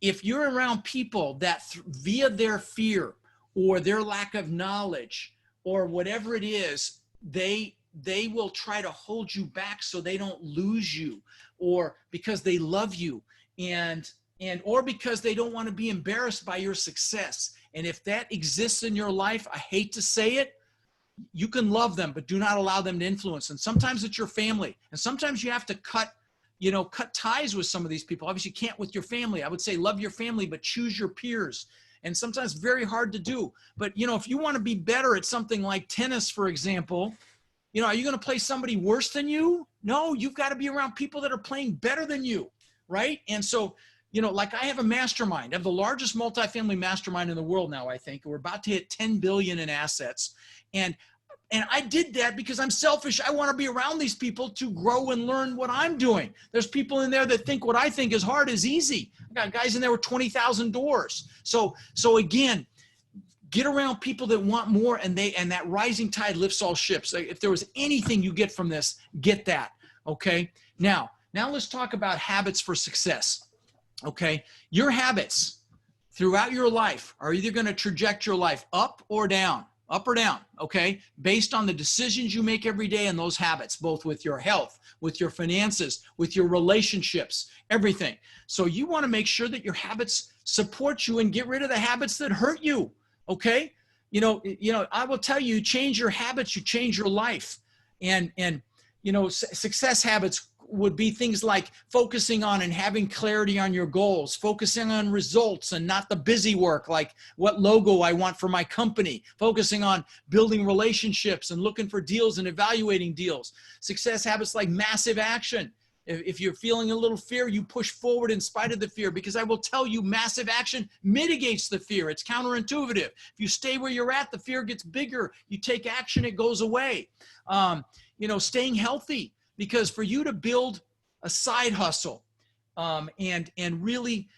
if you're around people that via their fear or their lack of knowledge or whatever it is, they will try to hold you back so they don't lose you, or because they love you, or because they don't want to be embarrassed by your success. And if that exists in your life, I hate to say it, you can love them, but do not allow them to influence. And sometimes it's your family. And sometimes you have to cut ties with some of these people. Obviously you can't with your family. I would say love your family, but choose your peers. And sometimes very hard to do. But, if you want to be better at something like tennis, for example, are you going to play somebody worse than you? No, you've got to be around people that are playing better than you, right? And so, like I have a mastermind. I have the largest multifamily mastermind in the world now, I think. We're about to hit 10 billion in assets. And I did that because I'm selfish. I want to be around these people to grow and learn what I'm doing. There's people in there that think what I think is hard is easy. I got guys in there with 20,000 doors. So again, get around people that want more, and that rising tide lifts all ships. If there was anything you get from this, get that. Okay. Now let's talk about habits for success. Okay. Your habits throughout your life are either going to traject your life up or down. Okay. Based on the decisions you make every day and those habits, both with your health, with your finances, with your relationships, everything. So you want to make sure that your habits support you and get rid of the habits that hurt you. Okay. I will tell you, change your habits, you change your life. And success habits would be things like focusing on and having clarity on your goals, focusing on results and not the busy work, like what logo I want for my company, focusing on building relationships and looking for deals and evaluating deals. Success habits like massive action. If you're feeling a little fear, you push forward in spite of the fear, because I will tell you, massive action mitigates the fear. It's counterintuitive. If you stay where you're at, the fear gets bigger. You take action, it goes away. Staying healthy, because for you to build a side hustle and really,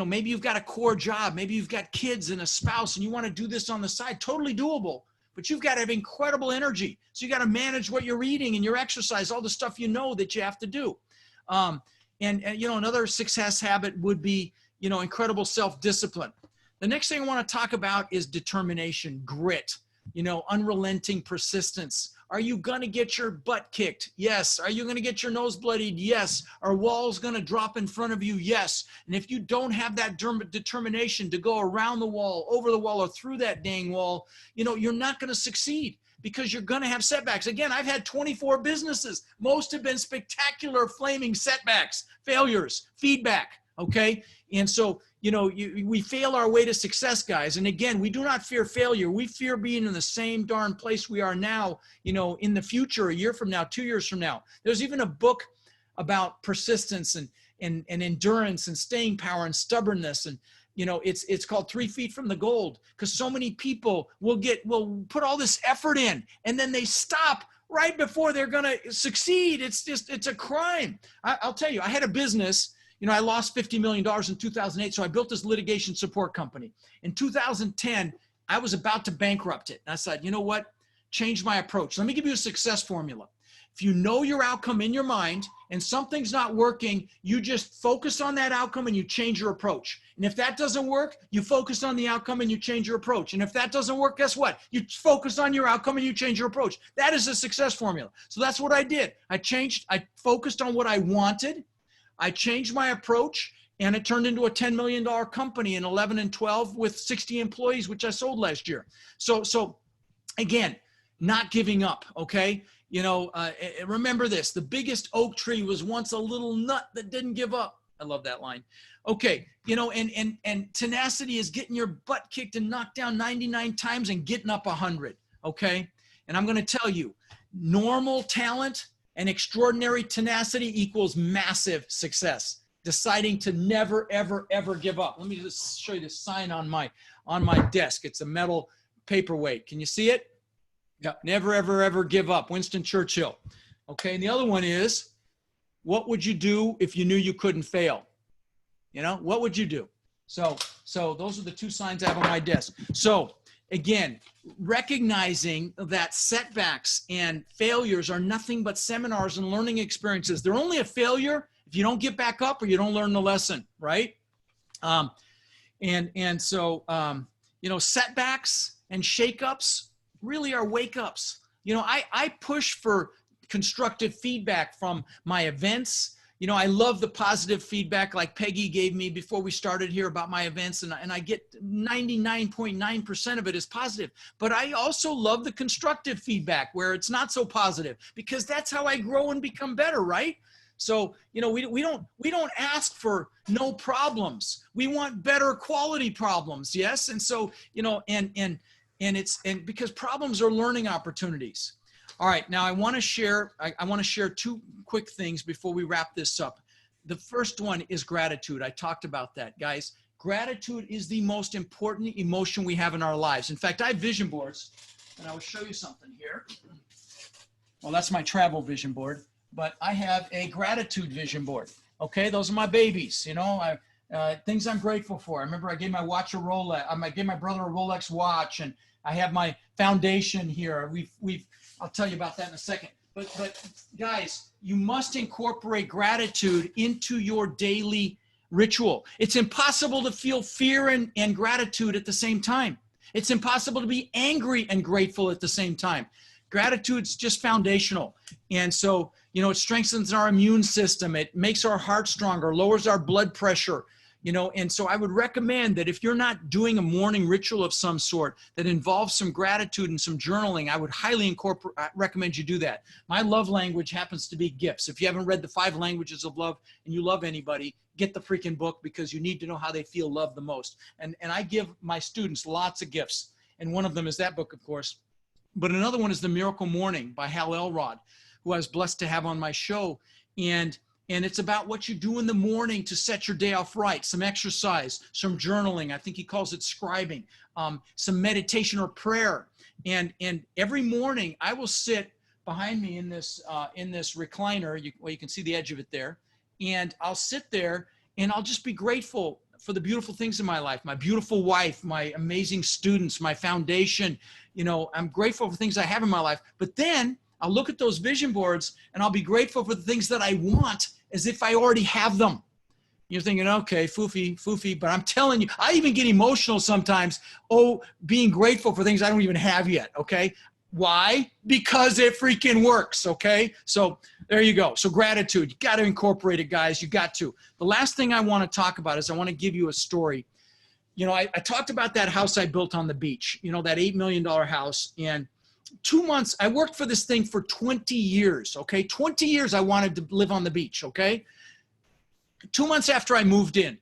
maybe you've got a core job, maybe you've got kids and a spouse and you want to do this on the side, totally doable. but you've got to have incredible energy. So you got to manage what you're eating and your exercise, all the stuff you know that you have to do. And you know, another success habit would be, you know, incredible self-discipline. The next thing I want to talk about is determination, grit, you know, unrelenting persistence. Are you going to get your butt kicked? Yes. Are you going to get your nose bloodied? Yes. Are walls going to drop in front of you? Yes. And if you don't have that determination to go around the wall, over the wall, or through that dang wall, you know, you're not going to succeed, because you're going to have setbacks. Again, I've had 24 businesses. Most have been spectacular, flaming setbacks, failures, feedback. Okay. And so, you know, we fail our way to success, guys. And again, we do not fear failure. We fear being in the same darn place we are now, you know, in the future, a year from now, 2 years from now. There's even a book about persistence and endurance and staying power and stubbornness. And, you know, it's called 3 Feet from the Gold, because so many people will put all this effort in and then they stop right before they're going to succeed. It's a crime. I'll tell you, I had a business. You know, I lost $50 million in 2008, so I built this litigation support company. In 2010, I was about to bankrupt it. And I said, you know what? Change my approach. Let me give you a success formula. If you know your outcome in your mind and something's not working, you just focus on that outcome and you change your approach. And if that doesn't work, you focus on the outcome and you change your approach. And if that doesn't work, guess what? You focus on your outcome and you change your approach. That is a success formula. So that's what I did. I focused on what I wanted. I changed my approach, and it turned into a $10 million company in 11 and 12 with 60 employees, which I sold last year. So again, not giving up. Okay. You know, remember this, the biggest oak tree was once a little nut that didn't give up. I love that line. Okay. You know, and tenacity is getting your butt kicked and knocked down 99 times and getting up 100. Okay. And I'm going to tell you, normal talent and extraordinary tenacity equals massive success. Deciding to never, ever, ever give up. Let me just show you the sign on my desk. It's a metal paperweight. Can you see it? Yeah. Never, ever, ever give up. Winston Churchill. Okay. And the other one is, what would you do if you knew you couldn't fail? You know, what would you do? So those are the two signs I have on my desk. So again, recognizing that setbacks and failures are nothing but seminars and learning experiences. They're only a failure if you don't get back up or you don't learn the lesson, right? So you know, setbacks and shakeups really are wake-ups. You know, I push for constructive feedback from my events. You know, I love the positive feedback like Peggy gave me before we started here about my events, and I get 99.9% of it is positive. But I also love the constructive feedback where it's not so positive, because that's how I grow and become better, right? So, you know, we don't ask for no problems. We want better quality problems, yes? And so, you know, and because problems are learning opportunities. All right, now I want to share two quick things before we wrap this up. The first one is gratitude. I talked about that, guys. Gratitude is the most important emotion we have in our lives. In fact, I have vision boards, and I will show you something here. Well, that's my travel vision board, but I have a gratitude vision board. Okay, those are my babies. You know, things I'm grateful for. I remember I gave my watch a Rolex. I gave my brother a Rolex watch, and I have my foundation here. I'll tell you about that in a second. But guys, you must incorporate gratitude into your daily ritual. It's impossible to feel fear and gratitude at the same time. It's impossible to be angry and grateful at the same time. Gratitude's just foundational. And so, you know, it strengthens our immune system. It makes our heart stronger, lowers our blood pressure. You know, and so I would recommend that if you're not doing a morning ritual of some sort that involves some gratitude and some journaling, I would highly recommend you do that. My love language happens to be gifts. If you haven't read the 5 languages of love and you love anybody, get the freaking book, because you need to know how they feel loved the most. And I give my students lots of gifts. And one of them is that book, of course. But another one is The Miracle Morning by Hal Elrod, who I was blessed to have on my show. And it's about what you do in the morning to set your day off right. Some exercise, some journaling. I think he calls it scribing. Some meditation or prayer. And every morning I will sit behind me in this recliner. You can see the edge of it there. And I'll sit there and I'll just be grateful for the beautiful things in my life, my beautiful wife, my amazing students, my foundation. You know, I'm grateful for things I have in my life, but then I'll look at those vision boards and I'll be grateful for the things that I want as if I already have them. You're thinking, okay, foofy, but I'm telling you, I even get emotional sometimes. Oh, being grateful for things I don't even have yet. Okay. Why? Because it freaking works. Okay. So there you go. So gratitude, you got to incorporate it, guys. You got to. The last thing I want to talk about is I want to give you a story. You know, I talked about that house I built on the beach, you know, that $8 million house. And 2 months, I worked for this thing for 20 years. Okay. 20 years I wanted to live on the beach. Okay. 2 months after I moved in,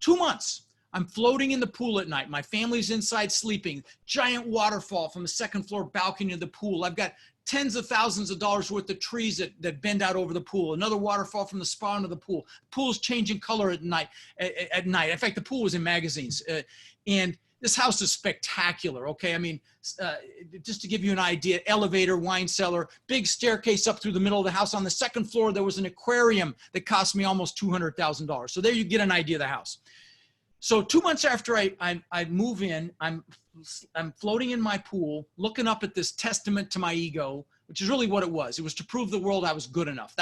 2 months, I'm floating in the pool at night. My family's inside sleeping, giant waterfall from the second floor balcony of the pool. I've got tens of thousands of dollars worth of trees that bend out over the pool. Another waterfall from the spawn of the pool. The pool's changing color at night. In fact, the pool was in magazines. And this house is spectacular. Okay. I mean, just to give you an idea, elevator, wine cellar, big staircase up through the middle of the house. On the second floor, there was an aquarium that cost me almost $200,000. So there you get an idea of the house. So 2 months after I move in, I'm floating in my pool, looking up at this testament to my ego, which is really what it was. It was to prove the world I was good enough.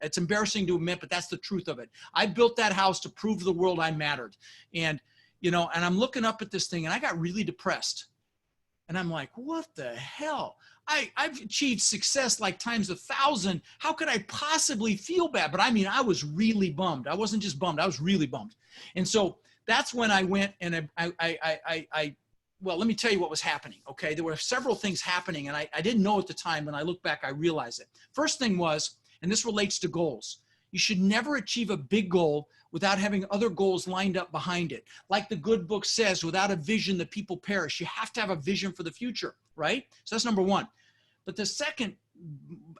It's embarrassing to admit, but that's the truth of it. I built that house to prove to the world I mattered. And, you know, and I'm looking up at this thing and I got really depressed. And I'm like, what the hell? I've achieved success like times 1,000. How could I possibly feel bad? But I mean, I was really bummed. I wasn't just bummed. I was really bummed. And so that's when I went and well, let me tell you what was happening. Okay. There were several things happening and I didn't know at the time. When I look back, I realized it. First thing was, and this relates to goals, you should never achieve a big goal without having other goals lined up behind it. Like the good book says, without a vision, the people perish. You have to have a vision for the future, right? So that's number one. But the second,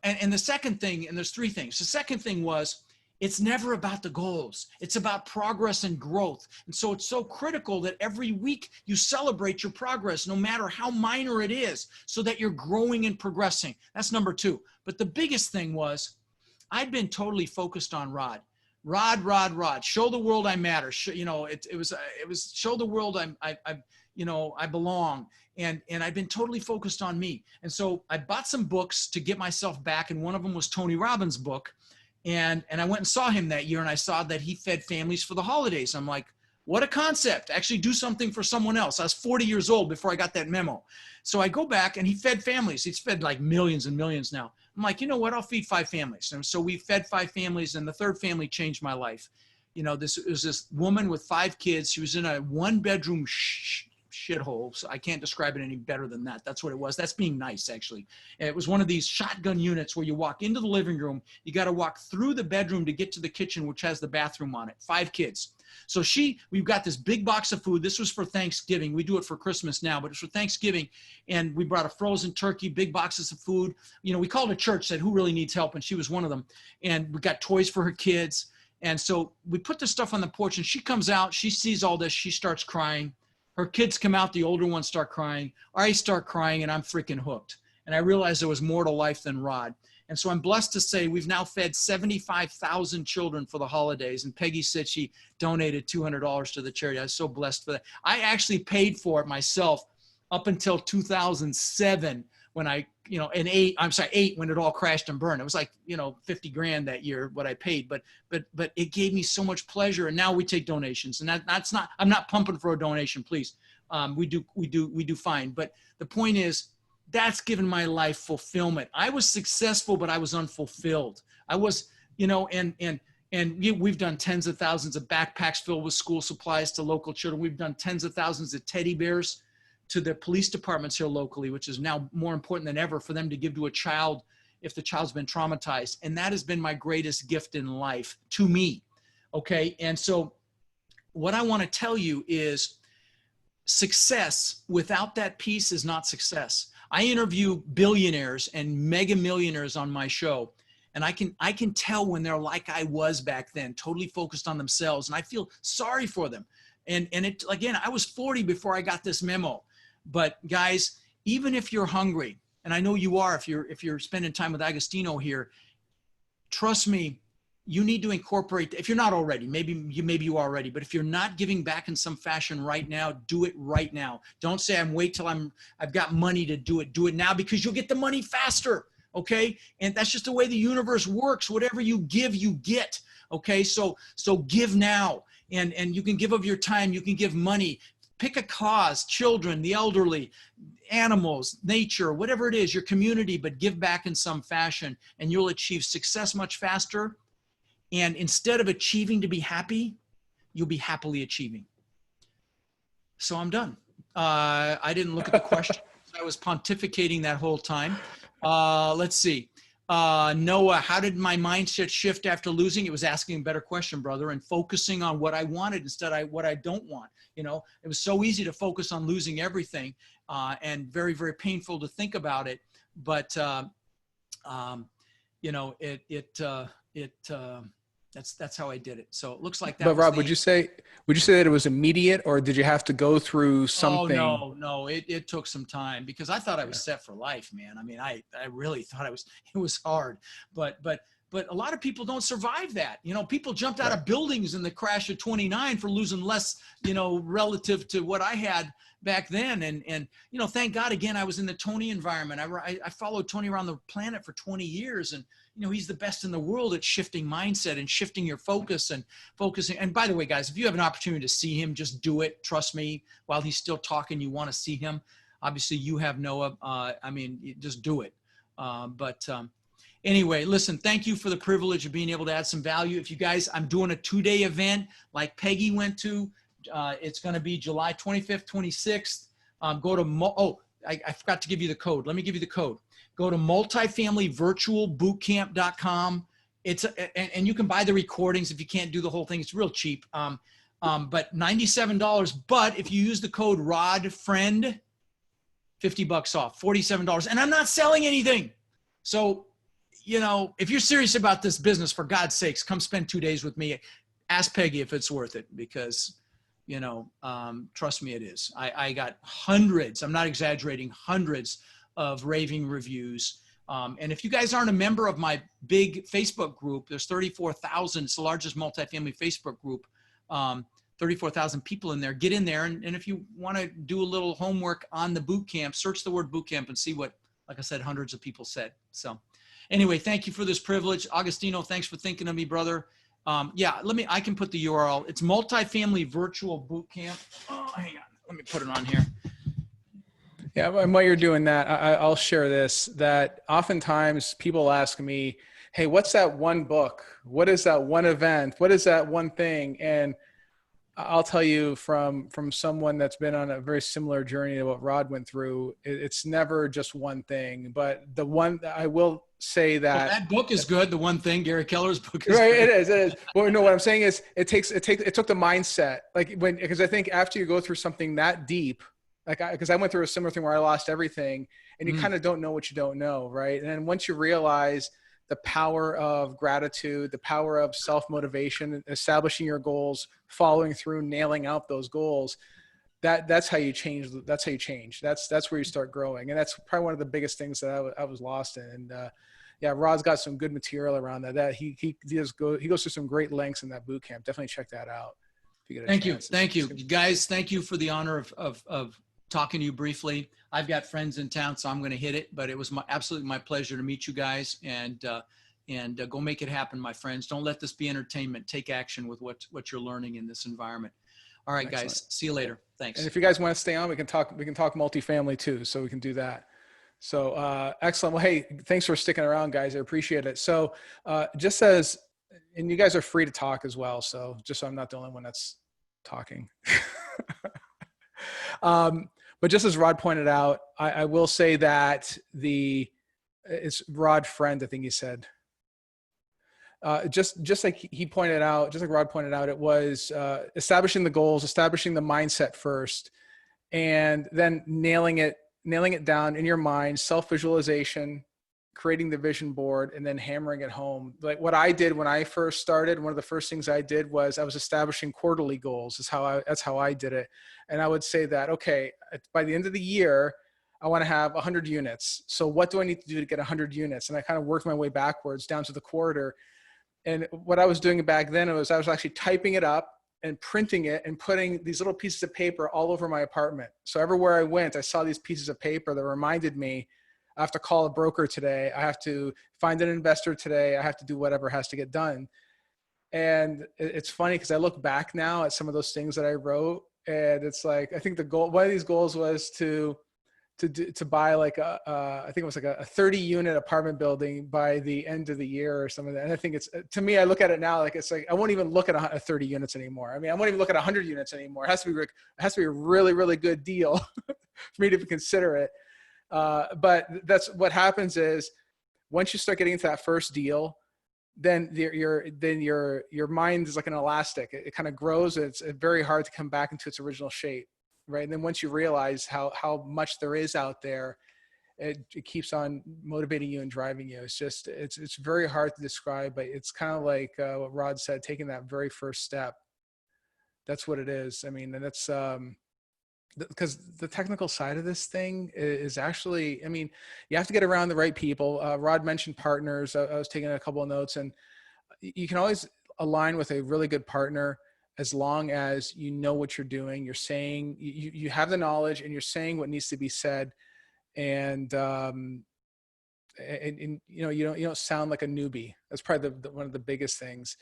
and the second thing, and there's three things. The second thing was, it's never about the goals. It's about progress and growth. And so it's so critical that every week you celebrate your progress, no matter how minor it is, so that you're growing and progressing. That's number two. But the biggest thing was, I'd been totally focused on Rod. Show the world I matter. You know, it was show the world I belong. And I've been totally focused on me. And so I bought some books to get myself back. And one of them was Tony Robbins' book. And I went and saw him that year and I saw that he fed families for the holidays. I'm like, what a concept. Actually do something for someone else. I was 40 years old before I got that memo. So I go back and he fed families. He's fed like millions and millions now. I'm like, you know what? I'll feed 5 families. And so we fed 5 families and the third family changed my life. You know, it was this woman with 5 kids. She was in a 1-bedroom shithole. So I can't describe it any better than that. That's what it was. That's being nice, actually. And it was one of these shotgun units where you walk into the living room. You got to walk through the bedroom to get to the kitchen, which has the bathroom on it. 5 kids. So we've got this big box of food. This was for Thanksgiving. We do it for Christmas now, but it's for Thanksgiving. And we brought a frozen turkey, big boxes of food. You know, we called a church, said, who really needs help? And she was one of them. And we got toys for her kids. And so we put this stuff on the porch and she comes out, she sees all this. She starts crying. Her kids come out. The older ones start crying. I start crying and I'm freaking hooked. And I realized there was more to life than Rod. And so I'm blessed to say we've now fed 75,000 children for the holidays. And Peggy said she donated $200 to the charity. I was so blessed for that. I actually paid for it myself up until 2007 when I, you know, 8 when it all crashed and burned. It was like, you know, 50 grand that year, what I paid, but it gave me so much pleasure. And now we take donations and that's not, I'm not pumping for a donation, please. We do fine. But the point is, that's given my life fulfillment. I was successful, but I was unfulfilled. I was, you know, and we've done tens of thousands of backpacks filled with school supplies to local children. We've done tens of thousands of teddy bears to the police departments here locally, which is now more important than ever for them to give to a child if the child's been traumatized. And that has been my greatest gift in life to me. Okay. And so what I want to tell you is success without that piece is not success. I interview billionaires and mega millionaires on my show. And I can tell when they're like I was back then, totally focused on themselves. And I feel sorry for them. And it, again, I was 40 before I got this memo. But guys, even if you're hungry, and I know you are if you're spending time with Agostino here, trust me, you need to incorporate, if you're not already, maybe you are already, but if you're not giving back in some fashion right now, do it right now. Don't say, I'm wait till I've got money to do it. Do it now, because you'll get the money faster. Okay. And that's just the way the universe works. Whatever you give, you get. Okay. So give now, and you can give of your time. You can give money. Pick a cause, children, the elderly, animals, nature, whatever it is, your community, but give back in some fashion, and you'll achieve success much faster. And instead of achieving to be happy, you'll be happily achieving. So I'm done. I didn't look at the question. I was pontificating that whole time. Let's see. Noah, how did my mindset shift after losing? It was asking a better question, brother, and focusing on what I wanted instead of what I don't want. You know, it was so easy to focus on losing everything, and very, very painful to think about it. But, you know, that's how I did it. So it looks like that. But Rob, would you say that it was immediate, or did you have to go through something? Oh, no, it took some time, because I thought I was set for life, man. I mean, I really thought it was hard, but a lot of people don't survive that. You know, people jumped out of buildings in the crash of 29 for losing less, you know, relative to what I had back then. And, you know, thank God, again, I was in the Tony environment. I followed Tony around the planet for 20 years, and, you know, he's the best in the world at shifting mindset and shifting your focus and focusing. And by the way, guys, if you have an opportunity to see him, just do it. Trust me, while he's still talking, you want to see him. Obviously you have Noah. I mean, just do it. Anyway, listen, thank you for the privilege of being able to add some value. If you guys, I'm doing a 2-day event like Peggy went to. It's going to be July 25th, 26th. Go to, I forgot to give you the code. Let me give you the code. Go to multifamilyvirtualbootcamp.com. And you can buy the recordings if you can't do the whole thing. It's real cheap. But $97. But if you use the code RODFRIEND, $50 off, $47. And I'm not selling anything. So, you know, if you're serious about this business, for God's sakes, come spend 2 days with me. Ask Peggy if it's worth it, because, you know, trust me, it is. I got hundreds, I'm not exaggerating, hundreds of raving reviews. And if you guys aren't a member of my big Facebook group, there's 34,000, it's the largest multifamily Facebook group, 34,000 people in there. Get in there. And if you want to do a little homework on the boot camp, search the word boot camp and see what, like I said, hundreds of people said. So anyway, thank you for this privilege. Agostino, thanks for thinking of me, brother. Yeah, I can put the URL. It's Multifamily Virtual Boot Camp. Oh, hang on. Let me put it on here. Yeah, and while you're doing that, I'll share this, that oftentimes people ask me, hey, what's that one book? What is that one event? What is that one thing? And I'll tell you from someone that's been on a very similar journey to what Rod went through, it's never just one thing. But the one I will say that book is good. The one thing, Gary Keller's book is right. good. It is. Well, no, what I'm saying is it took the mindset, because I think after you go through something that deep, because I went through a similar thing where I lost everything, and you kind of don't know what you don't know. Right. And then once you realize the power of gratitude, the power of self-motivation, establishing your goals, following through, nailing out those goals, that's how you change. That's how you change. That's where you start growing. And that's probably one of the biggest things that I was lost in. And yeah, Rod's got some good material around that. He goes through some great lengths in that boot camp. Definitely check that out. If you get a chance. Thank you. Guys, thank you for the honor of talking to you briefly. I've got friends in town, so I'm going to hit it, but it was absolutely my pleasure to meet you guys, and go make it happen, my friends. Don't let this be entertainment. Take action with what you're learning in this environment. All right, Excellent. guys, see you later. Thanks. And if you guys want to stay on, we can talk multifamily too. So we can do that. So excellent. Well, hey, thanks for sticking around, guys. I appreciate it. So and you guys are free to talk as well. So just so I'm not the only one that's talking. But just as Rod pointed out, I will say that it's Rod Friend, I think he said. Just like he pointed out, just like Rod pointed out, it was establishing the goals, establishing the mindset first, and then nailing it down in your mind, self-visualization, creating the vision board, and then hammering it home. Like what I did when I first started, one of the first things I did was I was establishing quarterly goals. That's how I did it. And I would say that, okay, by the end of the year, I want to have 100 units. So what do I need to do to get 100 units? And I kind of worked my way backwards down to the quarter. And what I was doing back then was I was actually typing it up and printing it and putting these little pieces of paper all over my apartment. So everywhere I went, I saw these pieces of paper that reminded me, I have to call a broker today. I have to find an investor today. I have to do whatever has to get done. And it's funny because I look back now at some of those things that I wrote, and it's like, I think one of these goals was to buy like I think it was like a 30 unit apartment building by the end of the year or something. And I think to me, I look at it now, like, it's like, I won't even look at a 30 units anymore. I mean, I won't even look at 100 units anymore. It has to be a really, really good deal for me to consider it. But that's what happens is once you start getting into that first deal, then your mind is like an elastic. It kind of grows. It's very hard to come back into its original shape. Right. And then once you realize how much there is out there, it keeps on motivating you and driving you. It's very hard to describe, but it's kind of like what Rod said, taking that very first step. That's what it is. I mean, and that's because the technical side of this thing is actually, I mean, you have to get around the right people. Rod mentioned partners. I was taking a couple of notes, and you can always align with a really good partner as long as you know what you're doing. You're saying, you have the knowledge and you're saying what needs to be said. And you know, you don't sound like a newbie. That's probably one of the biggest things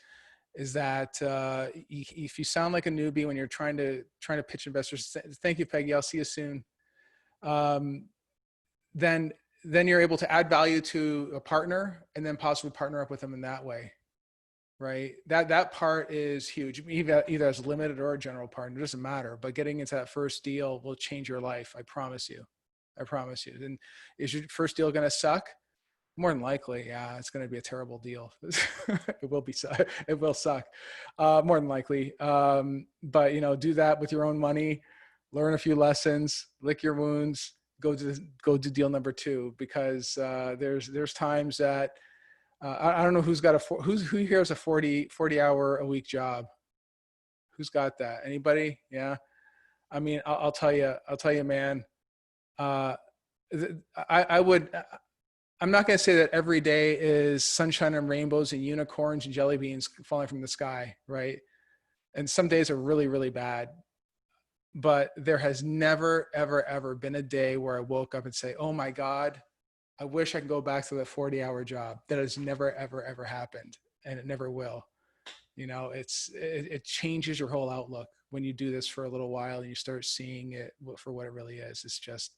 is that if you sound like a newbie when you're trying to pitch investors, thank you, Peggy, I'll see you soon. Then you're able to add value to a partner and then possibly partner up with them in that way. Right. That part is huge. Either as a limited or a general partner, it doesn't matter, but getting into that first deal will change your life. I promise you. And is your first deal going to suck? More than likely. Yeah, it's going to be a terrible deal. It will suck. More than likely. But you know, do that with your own money, learn a few lessons, lick your wounds, go do deal number 2, because there's times that, I don't know who here has a 40 hour a week job. Who's got that? Anybody? Yeah. I mean, I'll tell you, man, I'm not going to say that every day is sunshine and rainbows and unicorns and jelly beans falling from the sky. Right. And some days are really, really bad, but there has never, ever, ever been a day where I woke up and say, oh my God, I wish I could go back to that 40-hour job. That has never, ever, ever happened. And it never will. You know, it changes your whole outlook when you do this for a little while and you start seeing it for what it really is. It's just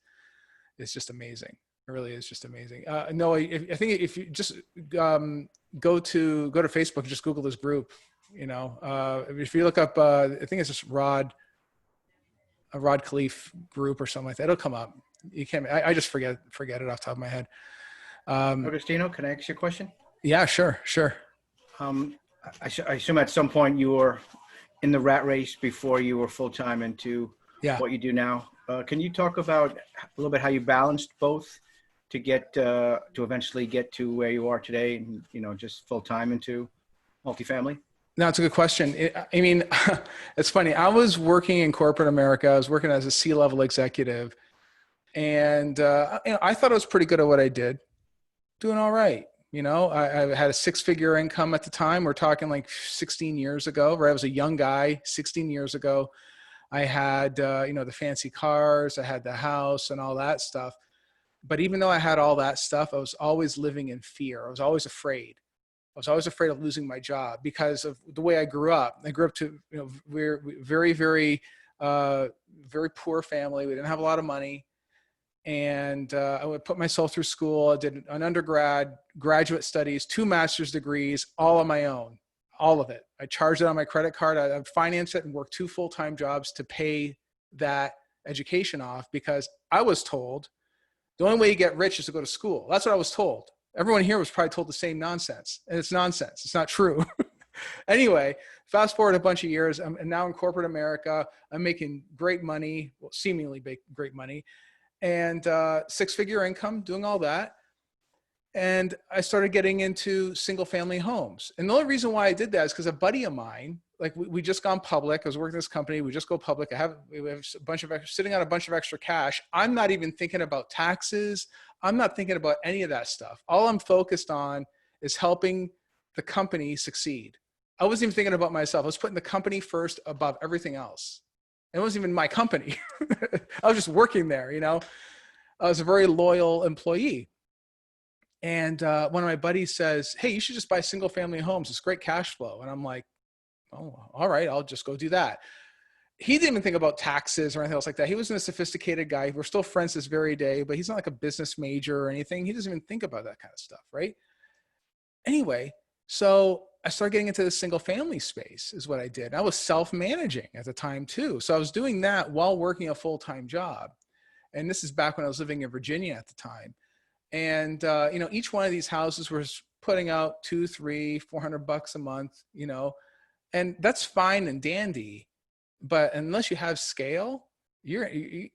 amazing. It really is just amazing. No, I think if you just go to Facebook, just Google this group, you know, if you look up, I think it's just Rod Khleif group or something like that, it'll come up. You can't, I just forget it off the top of my head. Agostino, can I ask you a question? Yeah, sure. I assume at some point you were in the rat race before you were full-time into what you do now. Can you talk about a little bit how you balanced both to get to eventually get to where you are today, and you know, just full-time into multifamily? No, it's a good question. I mean, it's funny. I was working in corporate America. I was working as a C-level executive, and you know, I thought I was pretty good at what I did, doing all right. You know, I had a 6-figure income at the time. We're talking like 16 years ago, where I was a young guy, 16 years ago. I had, you know, the fancy cars, I had the house and all that stuff. But even though I had all that stuff, I was always living in fear. I was always afraid. I was always afraid of losing my job because of the way I grew up. I grew up to, you know, we're very, very, very poor family. We didn't have a lot of money. And I would put myself through school. I did an undergrad, graduate studies, 2 master's degrees, all on my own, all of it. I charged it on my credit card. I'd finance it and work 2 full-time jobs to pay that education off, because I was told the only way you get rich is to go to school. That's what I was told. Everyone here was probably told the same nonsense, and it's nonsense. It's not true. Anyway, fast forward a bunch of years. I'm now in corporate America. I'm making great money, well, seemingly great money, and 6-figure income, doing all that. And I started getting into single family homes. And the only reason why I did that is because a buddy of mine, like we just gone public. I was working in this company. We just go public. We have a bunch of sitting on a bunch of extra cash. I'm not even thinking about taxes. I'm not thinking about any of that stuff. All I'm focused on is helping the company succeed. I wasn't even thinking about myself. I was putting the company first above everything else. It wasn't even my company. I was just working there, you know. I was a very loyal employee. And one of my buddies says, hey, you should just buy single family homes. It's great cash flow. And I'm like, oh, all right, I'll just go do that. He didn't even think about taxes or anything else like that. He wasn't a sophisticated guy. We're still friends this very day, but he's not like a business major or anything. He doesn't even think about that kind of stuff, right? Anyway, so I started getting into the single family space is what I did. I was self-managing at the time too. So I was doing that while working a full-time job. And this is back when I was living in Virginia at the time. And, you know, each one of these houses was putting out $200, $300, $400 a month, you know, and that's fine and dandy. But unless you have scale, you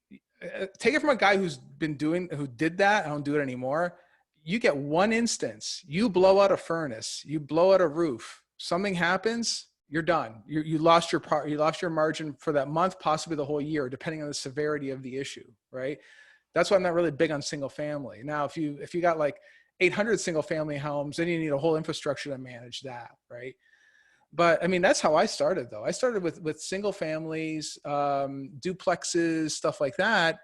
take it from a guy who did that. I don't do it anymore. You get one instance, you blow out a furnace, you blow out a roof, something happens, you're done. You lost your margin for that month, possibly the whole year, depending on the severity of the issue, right? That's why I'm not really big on single family. Now, if you got like 800 single family homes, then you need a whole infrastructure to manage that, right? But I mean, that's how I started though. I started with single families, duplexes, stuff like that.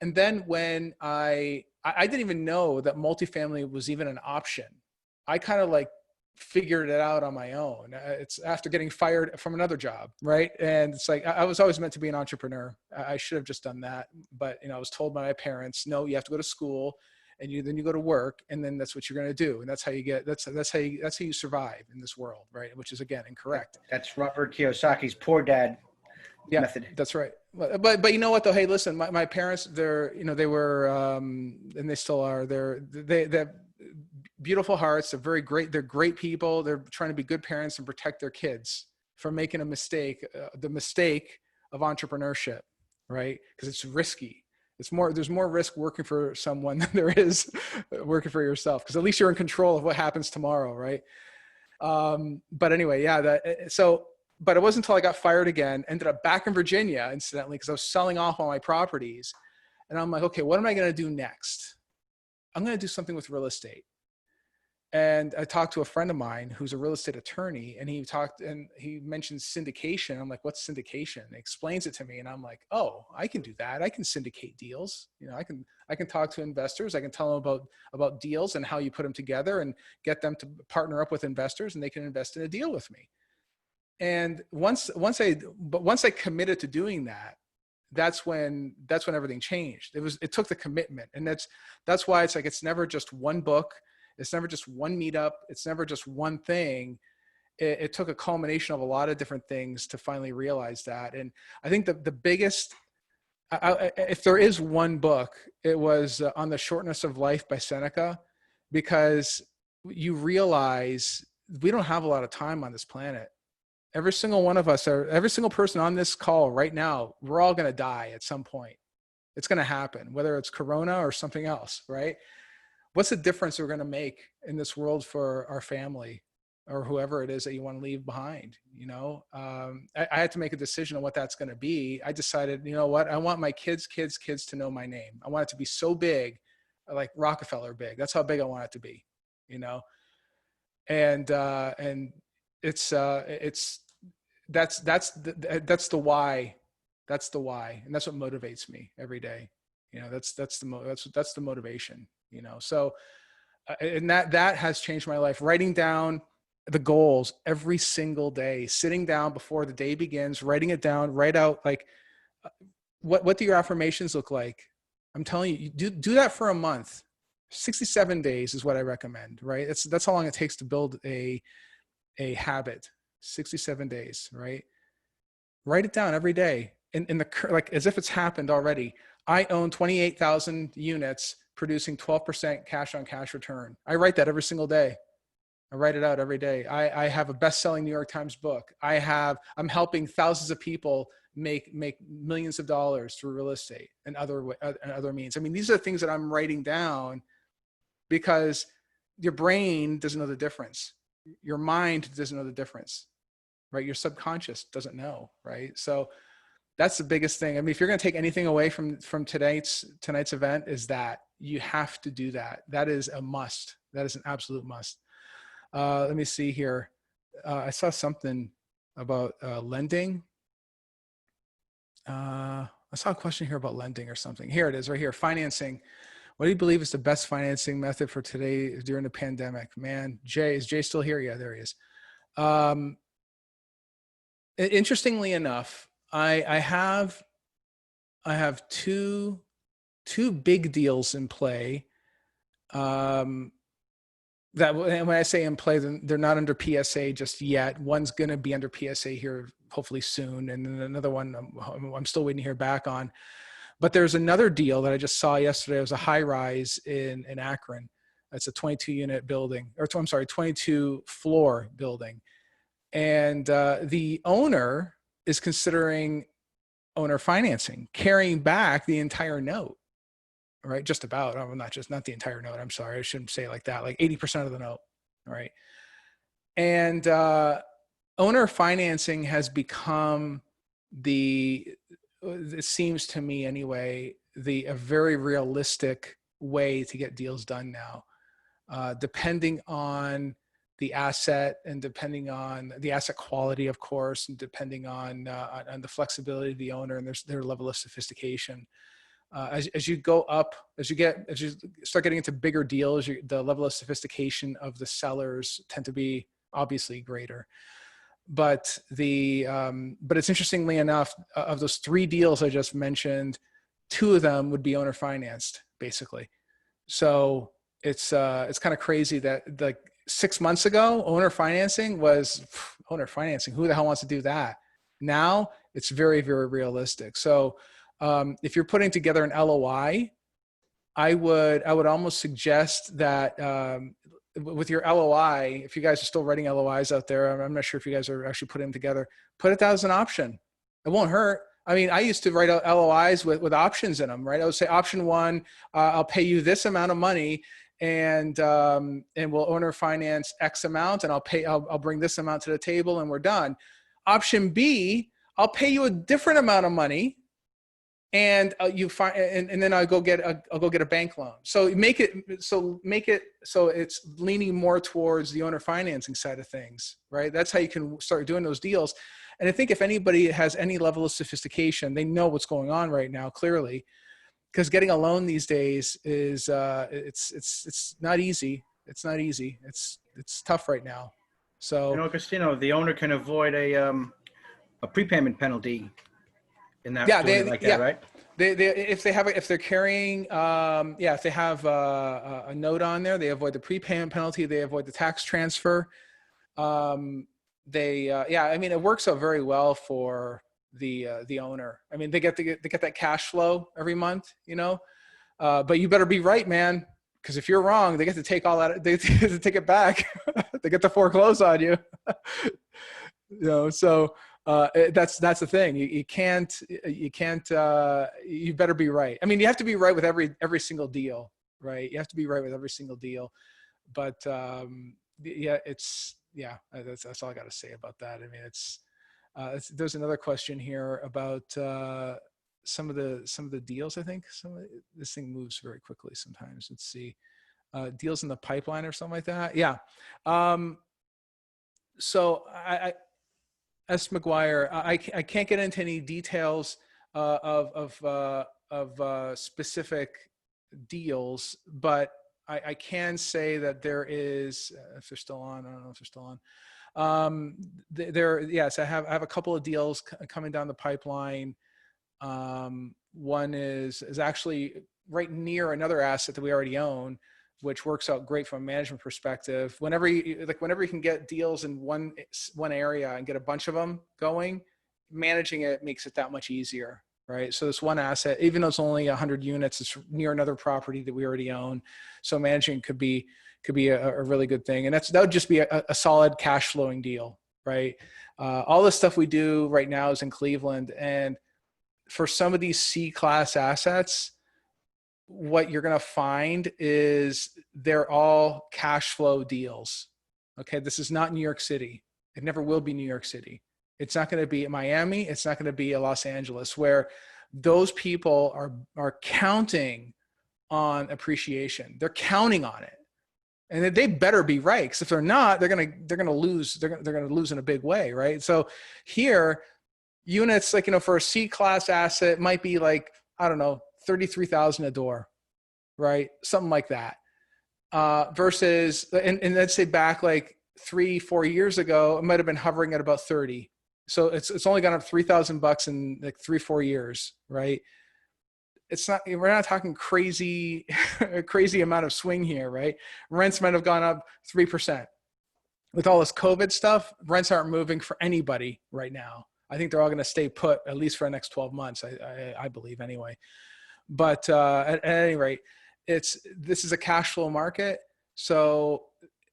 And then when I didn't even know that multifamily was even an option. I kind of like figured it out on my own. It's after getting fired from another job, right? And it's like, I was always meant to be an entrepreneur. I should have just done that. But, you know, I was told by my parents, no, you have to go to school and then you go to work, and then that's what you're going to do. And that's how you get, that's how you survive in this world, right? Which is, again, incorrect. That's Robert Kiyosaki's poor dad method. That's right. But you know what though? Hey, listen, my parents, they were, and they still are, they're beautiful hearts. They're very great. They're great people. They're trying to be good parents and protect their kids from making a mistake, the mistake of entrepreneurship, right? Because it's risky. There's more risk working for someone than there is working for yourself. Because at least you're in control of what happens tomorrow, right? But anyway, yeah. But it wasn't until I got fired again, ended up back in Virginia, incidentally, because I was selling off all my properties. And I'm like, okay, what am I going to do next? I'm going to do something with real estate. And I talked to a friend of mine who's a real estate attorney, and he mentioned syndication. I'm like, what's syndication? And he explains it to me, and I'm like, oh, I can do that. I can syndicate deals. You know, I can talk to investors. I can tell them about deals and how you put them together and get them to partner up with investors, and they can invest in a deal with me. And once I committed to doing that, that's when everything changed. It took the commitment. And that's why it's like, it's never just one book. It's never just one meetup. It's never just one thing. It took a culmination of a lot of different things to finally realize that. And I think the biggest, if there is one book, it was On the Shortness of Life by Seneca, because you realize we don't have a lot of time on this planet. Every single one of us, or every single person on this call right now, we're all going to die at some point. It's going to happen, whether it's Corona or something else, right? What's the difference we're going to make in this world for our family or whoever it is that you want to leave behind? You know, I had to make a decision on what that's going to be. I decided, you know what? I want my kids to know my name. I want it to be so big, like Rockefeller big. That's how big I want it to be, you know? And that's the why. That's the why. And that's what motivates me every day. You know, that's the motivation, you know? So, and that has changed my life. Writing down the goals every single day, sitting down before the day begins, writing it down, write out like, what do your affirmations look like? I'm telling you, do that for a month. 67 days is what I recommend, right? That's how long it takes to build a habit. 67 days, right? Write it down every day like as if it's happened already. I own 28,000 units producing 12% cash on cash return. I write that every single day. I write it out every day. I have a best-selling New York Times book. I'm helping thousands of people make millions of dollars through real estate and other means. I mean, these are the things that I'm writing down because your brain doesn't know the difference. Your mind doesn't know the difference, right? Your subconscious doesn't know, right? So that's the biggest thing. I mean, if you're going to take anything away from tonight's event, is that you have to do that. That is a must. That is an absolute must. Let me see here. I saw something about lending. I saw a question here about lending or something. Here it is right here. Financing. What do you believe is the best financing method for today during the pandemic? Man, is Jay still here? Yeah, there he is. Interestingly enough, I have two big deals in play. That when I say in play, they're not under PSA just yet. One's going to be under PSA here hopefully soon, and then another one I'm still waiting to hear back on. But there's another deal that I just saw yesterday. It was a high rise in Akron. It's a 22 unit building, or I'm sorry, 22 floor building. And the owner is considering owner financing, carrying back the entire note, right? Just about, not the entire note. I'm sorry, I shouldn't say it like that, like 80% of the note, right? And owner financing has become it seems to me anyway, a very realistic way to get deals done now, depending on the asset and depending on the asset quality, of course, and depending on the flexibility of the owner and their level of sophistication. As you go up, as you start getting into bigger deals, the level of sophistication of the sellers tend to be obviously greater. But it's interestingly enough, of those 3 deals I just mentioned, 2 of them would be owner financed, basically. So it's kind of crazy that like 6 months ago, owner financing was owner financing. Who the hell wants to do that? Now it's very, very realistic. So if you're putting together an LOI, I would almost suggest that with your LOI, if you guys are still writing LOIs out there, I'm not sure if you guys are actually putting them together, put it down as an option. It won't hurt. I mean, I used to write out LOIs with options in them, right? I would say option 1, I'll pay you this amount of money and we'll owner finance X amount and I'll bring this amount to the table and we're done. Option B, I'll pay you a different amount of money and and then I'll go get a bank loan. So make it so it's leaning more towards the owner financing side of things, right? That's how you can start doing those deals. And I think if anybody has any level of sophistication, they know what's going on right now, clearly, because getting a loan these days is it's not easy. It's not easy. It's tough right now. So, Agostino, the owner can avoid a prepayment penalty in that, right? If they're carrying, if they have a note on there, they avoid the prepayment penalty. They avoid the tax transfer. I mean, it works out very well for the owner. I mean, they get that cash flow every month, but you better be right, man. Because if you're wrong, they get to take all that. They get to take it back. They get to foreclose on you. So. That's the thing. You better be right. I mean, you have to be right with every single deal, right? You have to be right with every single deal. But that's all I got to say about that. I mean, there's another question here about some of the deals. I think this thing moves very quickly sometimes. Let's see, deals in the pipeline or something like that. Yeah. So S. McGuire, I can't get into any details of specific deals, but I can say that there is, if they're still on, I don't know if they're still on. Yes, I have a couple of deals coming down the pipeline. One is actually right near another asset that we already own, which works out great from a management perspective. Whenever you can get deals in one area and get a bunch of them going, managing it makes it that much easier, right? So this one asset, even though it's only 100 units, it's near another property that we already own. So managing could be a really good thing. And that would just be a solid cash flowing deal, right? All the stuff we do right now is in Cleveland. And for some of these C-class assets, what you're going to find is they're all cash flow deals. Okay. This is not New York City. It never will be New York City. It's not going to be Miami. It's not going to be Los Angeles, where those people are counting on appreciation. They're counting on it. And they better be right, because if they're not, they're gonna lose. They're gonna lose in a big way, right? So here, units like, for a C-class asset might be like, I don't know, 33,000 a door, right? Something like that. Versus, and let's say back like 3-4 years ago, it might have been hovering at about 30. So it's only gone up $3,000 in like 3-4 years, right? It's not, we're not talking crazy, a crazy amount of swing here, right? Rents might have gone up 3%. With all this COVID stuff, rents aren't moving for anybody right now. I think they're all going to stay put, at least for the next 12 months, I believe anyway. But at any rate, this is a cash flow market. So,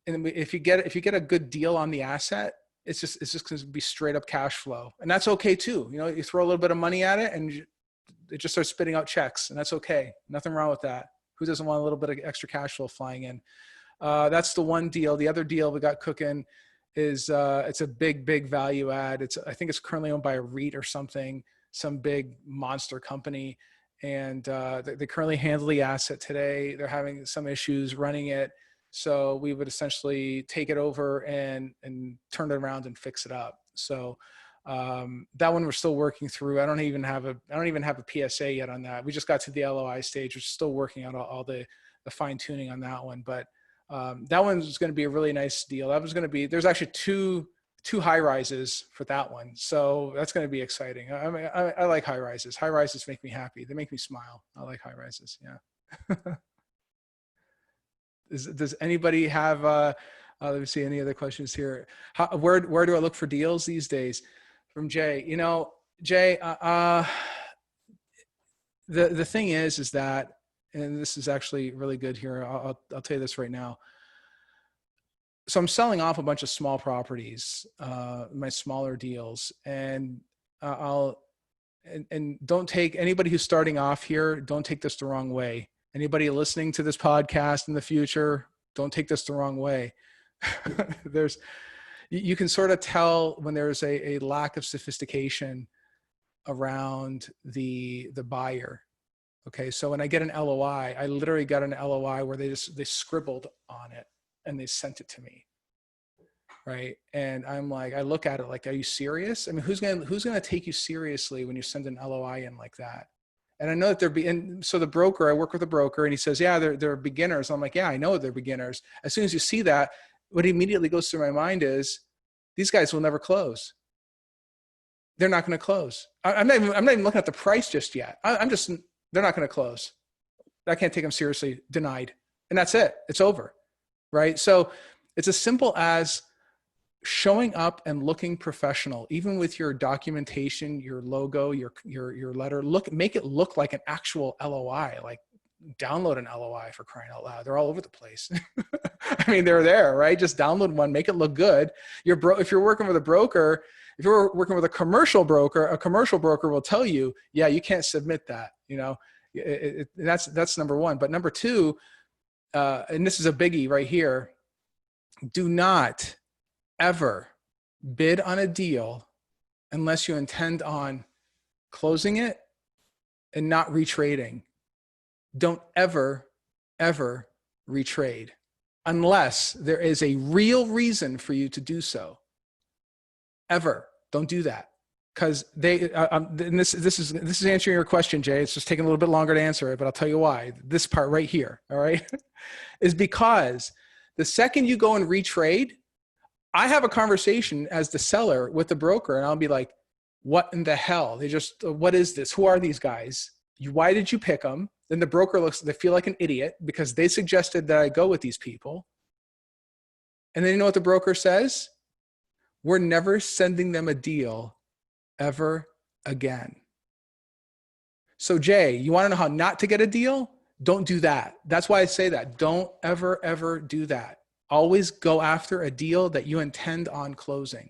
and if you get a good deal on the asset, it's just going to be straight up cash flow, and that's okay too. You throw a little bit of money at it, and it just starts spitting out checks, and that's okay. Nothing wrong with that. Who doesn't want a little bit of extra cash flow flying in? That's the one deal. The other deal we got cooking is it's a big value add. I think it's currently owned by a REIT or something, some big monster company, and they currently handle the asset today. They're having some issues running it. So we would essentially take it over and turn it around and fix it up. So that one we're still working through. I don't even have a PSA yet on that. We just got to the LOI stage. We're still working on all the fine tuning on that one. But that one's going to be a really nice deal. There's actually two high rises for that one. So that's going to be exciting. I like high rises. High rises make me happy. They make me smile. I like high rises. Yeah. Does anybody have, let me see, any other questions here? Where do I look for deals these days? From Jay. Jay, the thing is that, and this is actually really good here. I'll tell you this right now. So I'm selling off a bunch of small properties, my smaller deals, and and don't take anybody who's starting off here, don't take this the wrong way. Anybody listening to this podcast in the future, don't take this the wrong way. You can sort of tell when there's a lack of sophistication around the buyer. Okay. So when I get an LOI, I literally got an LOI where they scribbled on it and they sent it to me. Right. And I'm like, I look at it like, are you serious? I mean, who's going to take you seriously when you send an LOI in like that? And I know that and so the broker, I work with a broker, and he says, yeah, they're beginners. I'm like, yeah, I know they're beginners. As soon as you see that, what immediately goes through my mind is, these guys will never close. They're not going to close. I'm not even looking at the price just yet. They're not going to close. I can't take them seriously. Denied. And that's it. It's over. Right. So it's as simple as showing up and looking professional, even with your documentation, your logo, your letter. Make it look like an actual LOI. Like, download an LOI, for crying out loud. They're all over the place. I mean, they're there, right? Just download one, make it look good. If you're working with a broker, if you're working with a commercial broker will tell you, yeah, you can't submit that. That's number one. But number two, and this is a biggie right here, do not ever bid on a deal unless you intend on closing it and not retrading. Don't ever retrade unless there is a real reason for you to do so. Ever. Don't do that. Because and this is answering your question, Jay. It's just taking a little bit longer to answer it, but I'll tell you why. This part right here, all right, is because the second you go and retrade, I have a conversation as the seller with the broker, and I'll be like, what in the hell? What is this? Who are these guys? Why did you pick them? Then the broker they feel like an idiot because they suggested that I go with these people. And then you know what the broker says? We're never sending them a deal ever again. So Jay, you want to know how not to get a deal? Don't do that. That's why I say that. Don't ever do that. Always go after a deal that you intend on closing.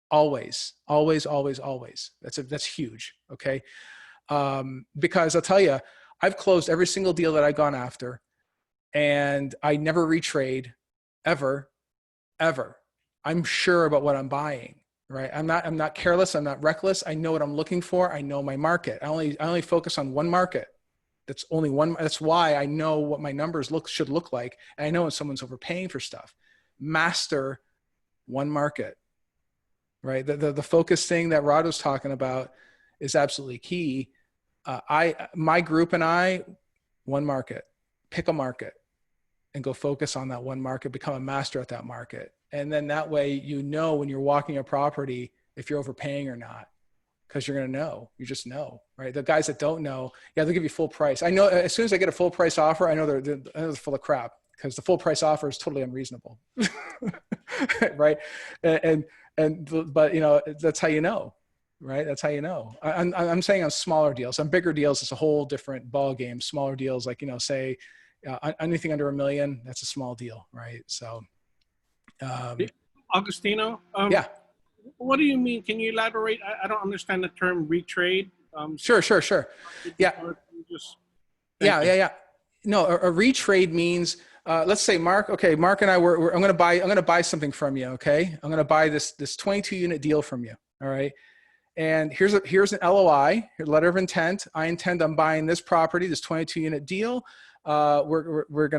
Always. That's huge. Okay. Because I'll tell you, I've closed every single deal that I've gone after, and I never retrade ever. I'm sure about what I'm buying, right? I'm not careless. I'm not reckless. I know what I'm looking for. I know my market. I only focus on one market. That's only one. That's why I know what my numbers should look like. And I know when someone's overpaying for stuff. Master one market, right? The focus thing that Rod was talking about is absolutely key. My group and I, one market, pick a market and go focus on that one market, become a master at that market. And then that way, you know, when you're walking a property, if you're overpaying or not, because you're going to know, you just know, right? The guys that don't know, yeah, they'll give you full price. I know as soon as I get a full price offer, I know they're full of crap, because the full price offer is totally unreasonable. Right. But you know, that's how you know, right? That's how you know. I'm saying on smaller deals. On bigger deals, it's a whole different ball game. Smaller deals, like, you know, say anything under $1 million, that's a small deal, right? So, Agostino, yeah. What do you mean? Can you elaborate? I don't understand the term retrade. Sure. Yeah. Yeah. No, a retrade means, let's say Mark and I I'm going to buy something from you. Okay. I'm going to buy this 22 unit deal from you. All right. And here's an LOI, a letter of intent. I intend on buying this property, this 22 unit deal. I'm going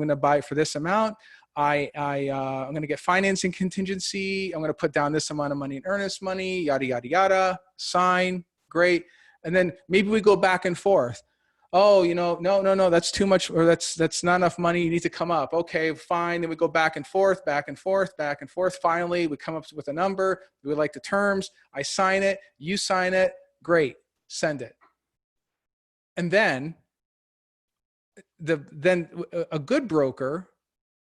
to buy it for this amount. I'm going to get financing contingency. I'm going to put down this amount of money in earnest money, yada, yada, yada, sign. Great. And then maybe we go back and forth. Oh, you know, no, that's too much, or that's not enough money. You need to come up. Okay, fine. Then we go back and forth. Finally, we come up with a number. We like the terms. I sign it. You sign it. Great. Send it. And then a good broker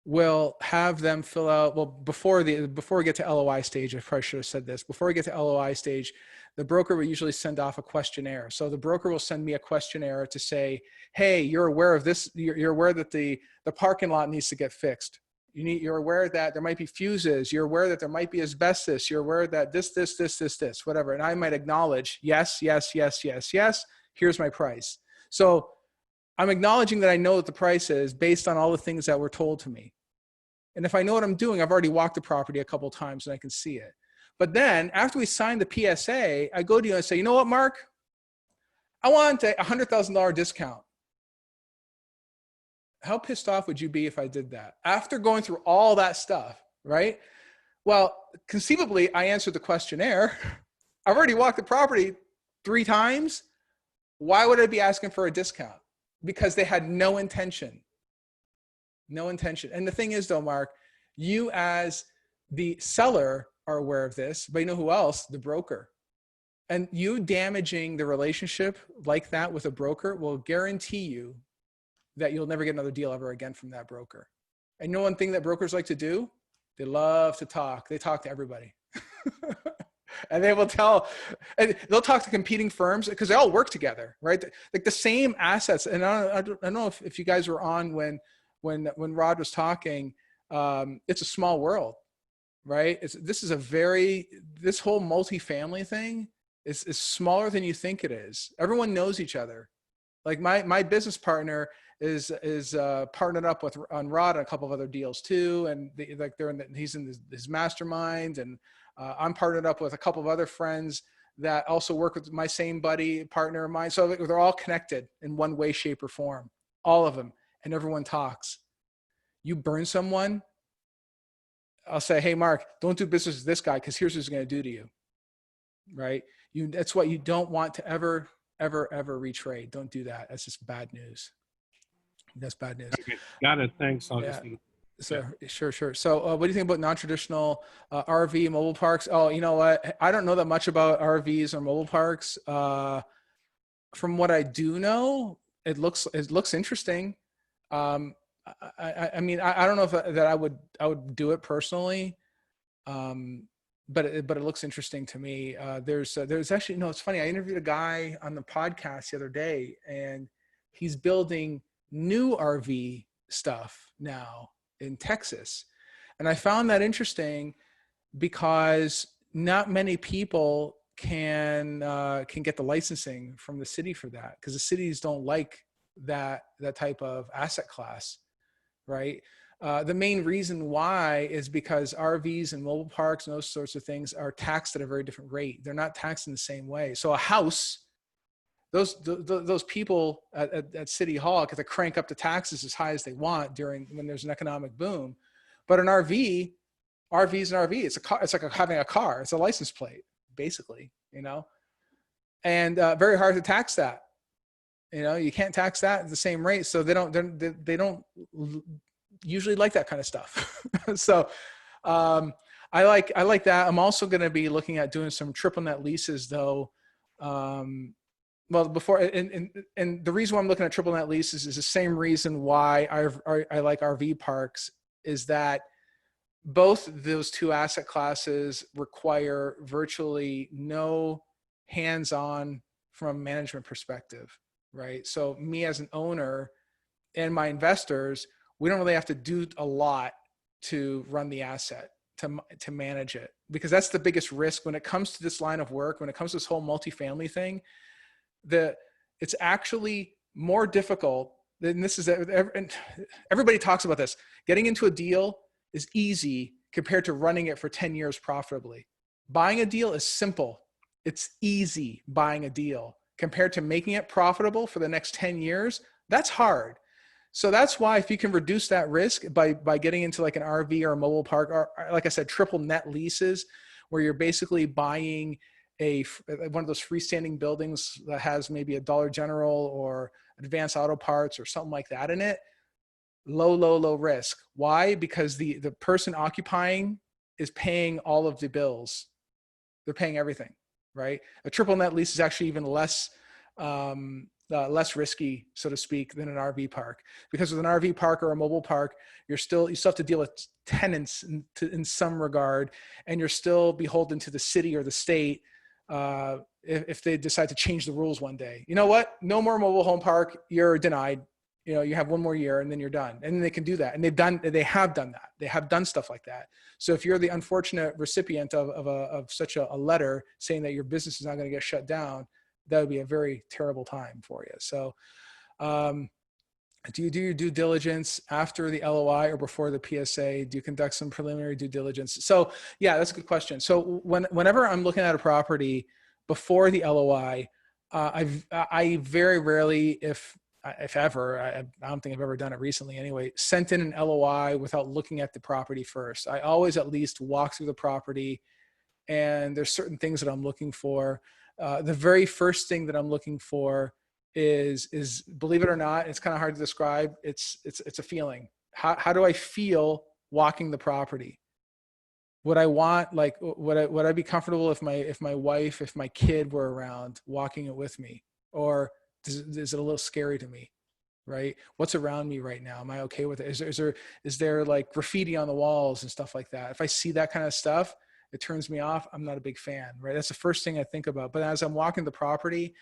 will have them fill out, well, before we get to LOI stage, I probably should have said this. Before we get to LOI stage, the broker will usually send off a questionnaire. So the broker will send me a questionnaire to say, hey, you're aware of this. You're aware that the parking lot needs to get fixed. You're aware that there might be fuses. You're aware that there might be asbestos. You're aware that this, whatever. And I might acknowledge, yes. Here's my price. So I'm acknowledging that I know what the price is based on all the things that were told to me. And if I know what I'm doing, I've already walked the property a couple of times and I can see it. But then after we sign the PSA, I go to you and say, you know what, Mark? I want a $100,000 discount. How pissed off would you be if I did that? After going through all that stuff, right? Well, conceivably, I answered the questionnaire. I've already walked the property 3 times. Why would I be asking for a discount? Because they had no intention. No intention. And the thing is though, Mark, you as the seller are aware of this, but you know who else? The broker. And you damaging the relationship like that with a broker will guarantee you that you'll never get another deal ever again from that broker. And you know one thing that brokers like to do? They love to talk. They talk to everybody. And they will and they'll talk to competing firms because they all work together, right? Like the same assets. And I don't know if you guys were on when Rod was talking. It's a small world, right? This whole multifamily thing is smaller than you think it is. Everyone knows each other. Like my business partner is partnered up on Rod on a couple of other deals too, and he's in his mastermind, and I'm partnered up with a couple of other friends that also work with my same partner of mine. So they're all connected in one way, shape, or form, all of them, and everyone talks. You burn someone, I'll say, hey, Mark, don't do business with this guy because here's what he's going to do to you, right? That's what you don't want to ever retrade. Don't do that. That's just bad news. That's bad news. Okay. Got it. Thanks, Augustine. Yeah. So sure. So what do you think about non-traditional RV mobile parks? Oh, you know what? I don't know that much about RVs or mobile parks. From what I do know, it looks interesting. I mean, I don't know that I would do it personally. But it looks interesting to me. There's actually, no, it's funny. I interviewed a guy on the podcast the other day, and he's building new RV stuff now in Texas. And I found that interesting because not many people can get the licensing from the city for that, because the cities don't like that type of asset class, right? The main reason why is because RVs and mobile parks and those sorts of things are taxed at a very different rate. They're not taxed in the same way. So a house those people at City Hall get to crank up the taxes as high as they want when there's an economic boom. But an RV is an RV. It's a car. It's like having a car. It's a license plate, basically, and very hard to tax that. You can't tax that at the same rate. So they don't usually like that kind of stuff. So I like that. I'm also going to be looking at doing some triple net leases though. Well, before, and the reason why I'm looking at triple net leases is the same reason why I like RV parks, is that both those two asset classes require virtually no hands-on from a management perspective, right? So me as an owner and my investors, we don't really have to do a lot to run the asset, to manage it, because that's the biggest risk when it comes to this line of work, when it comes to this whole multifamily thing. It's actually more difficult than this is. Everybody talks about this. Getting into a deal is easy compared to running it for 10 years profitably. Buying a deal is simple. It's easy buying a deal compared to making it profitable for the next 10 years. That's hard. So that's why if you can reduce that risk by getting into like an RV or a mobile park, or like I said, triple net leases, where you're basically buying one of those freestanding buildings that has maybe a Dollar General or Advanced Auto Parts or something like that in it, low risk. Why? Because the person occupying is paying all of the bills. They're paying everything, right? A triple net lease is actually even less risky, so to speak, than an RV park, because with an RV park or a mobile park, you still have to deal with tenants in some regard, and you're still beholden to the city or the state if they decide to change the rules one day. You know what? No more mobile home park. You're denied. You have one more year and then you're done. And they can do that. And they have done that. They have done stuff like that. So if you're the unfortunate recipient of such a letter saying that your business is not going to get shut down, that would be a very terrible time for you. So, do you do your due diligence after the LOI or before the PSA? Do you conduct some preliminary due diligence? So yeah, that's a good question. So whenever I'm looking at a property before the LOI, I very rarely, if ever, I don't think I've ever done it recently anyway, sent in an LOI without looking at the property first. I always at least walk through the property, and there's certain things that I'm looking for. The very first thing that I'm looking for is believe it or not, it's kind of hard to describe. It's a feeling. How do I feel walking the property? Would I want, like, would I be comfortable if my wife, if my kid were around walking it with me? Or is it a little scary to me, right? What's around me right now? Am I okay with it? Is there like graffiti on the walls and stuff like that? If I see that kind of stuff, it turns me off. I'm not a big fan, right? That's the first thing I think about. But as I'm walking the property,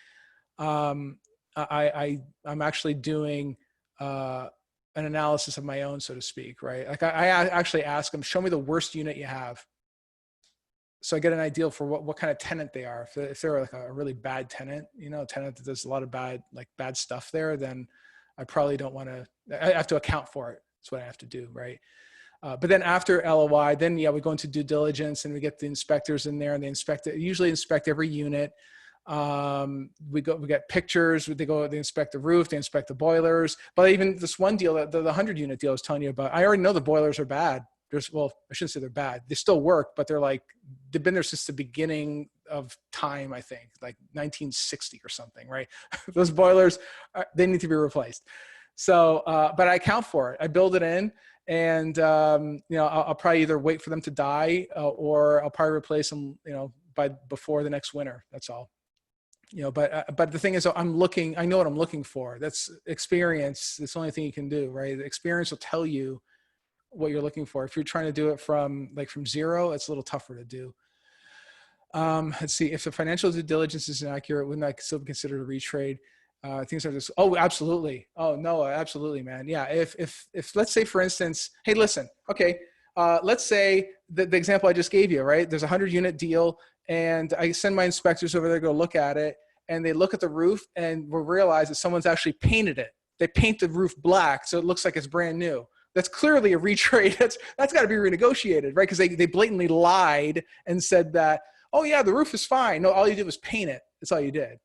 I'm actually doing an analysis of my own, so to speak, right? Like I actually ask them, show me the worst unit you have, so I get an idea for what kind of tenant they are. If they're like a really bad tenant, a tenant that does a lot of bad stuff there, then I probably don't want to. I have to account for it. That's what I have to do, right? But then after LOI, then we go into due diligence and we get the inspectors in there and they usually inspect every unit. We get pictures, they inspect the roof, they inspect the boilers. But even this one deal, the 100-unit deal I was telling you about, I already know the boilers are bad. I shouldn't say they're bad. They still work, but they've been there since the beginning of time, I think, like 1960 or something, right? Those boilers, they need to be replaced. So, but I account for it. I build it in. And, I'll probably either wait for them to die or I'll probably replace them, before the next winter. That's all, but the thing is, I know what I'm looking for. That's experience. That's the only thing you can do, right? The experience will tell you what you're looking for. If you're trying to do it from zero, it's a little tougher to do. Let's see, if the financial due diligence is inaccurate, wouldn't that still be considered a retrade? Things are just, oh, absolutely. Oh no, absolutely, man. Yeah. If let's say, for instance, hey, listen, okay. Let's say the example I just gave you, right? There's a 100-unit deal and I send my inspectors over there to go look at it, and they look at the roof and we'll realize that someone's actually painted it. They paint the roof black, so it looks like it's brand new. That's clearly a retrade. That's got to be renegotiated, right? Because they blatantly lied and said that, oh yeah, the roof is fine. No, all you did was paint it. That's all you did.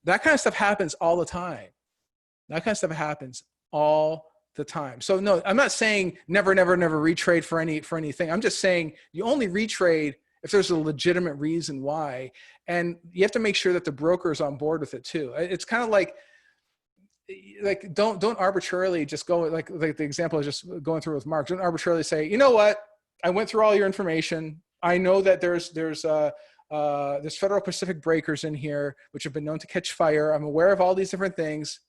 That kind of stuff happens all the time. That kind of stuff happens all the time. So no, I'm not saying never retrade for anything. I'm just saying you only retrade if there's a legitimate reason why. And you have to make sure that the broker is on board with it too. It's kind of like don't arbitrarily just go like the example I was just going through with Mark. Don't arbitrarily say, you know what? I went through all your information. I know that there's Federal Pacific breakers in here, which have been known to catch fire. I'm aware of all these different things.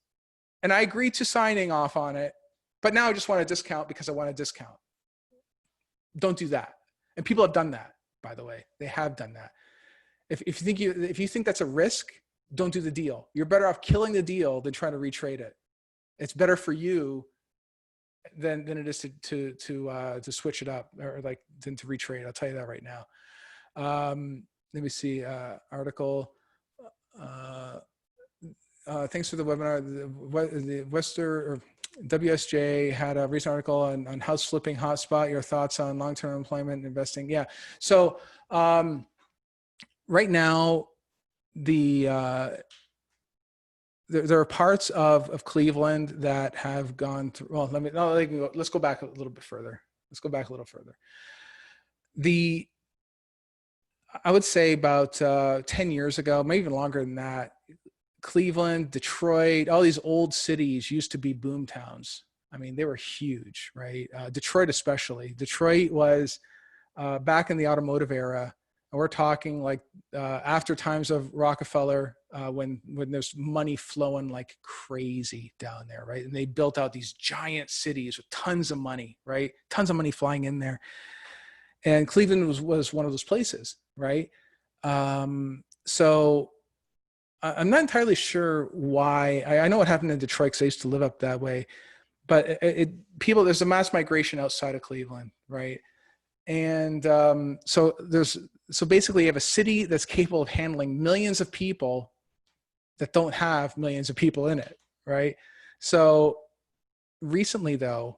And I agreed to signing off on it. But now I just want a discount because I want a discount. Don't do that. And people have done that, by the way. They have done that. If you think that's a risk, don't do the deal. You're better off killing the deal than trying to retrade it. It's better for you than it is to switch it up or than to retrade. I'll tell you that right now. Let me see, article. Thanks for the webinar. The WSJ had a recent article on house flipping hotspot. Your thoughts on long-term employment investing? Yeah. So right now, there are parts of Cleveland that have gone through. Well, let's go back a little bit further. I would say about 10 years ago, maybe even longer than that, Cleveland, Detroit, all these old cities used to be boom towns. I mean, they were huge, right? Detroit especially. Detroit was back in the automotive era. And we're talking like after times of Rockefeller, when there's money flowing like crazy down there, right? And they built out these giant cities with tons of money, right? Tons of money flying in there. And Cleveland was one of those places, right? So I'm not entirely sure why. I know what happened in Detroit because I used to live up that way, but there's a mass migration outside of Cleveland, right? And so basically you have a city that's capable of handling millions of people that don't have millions of people in it, right? So recently though,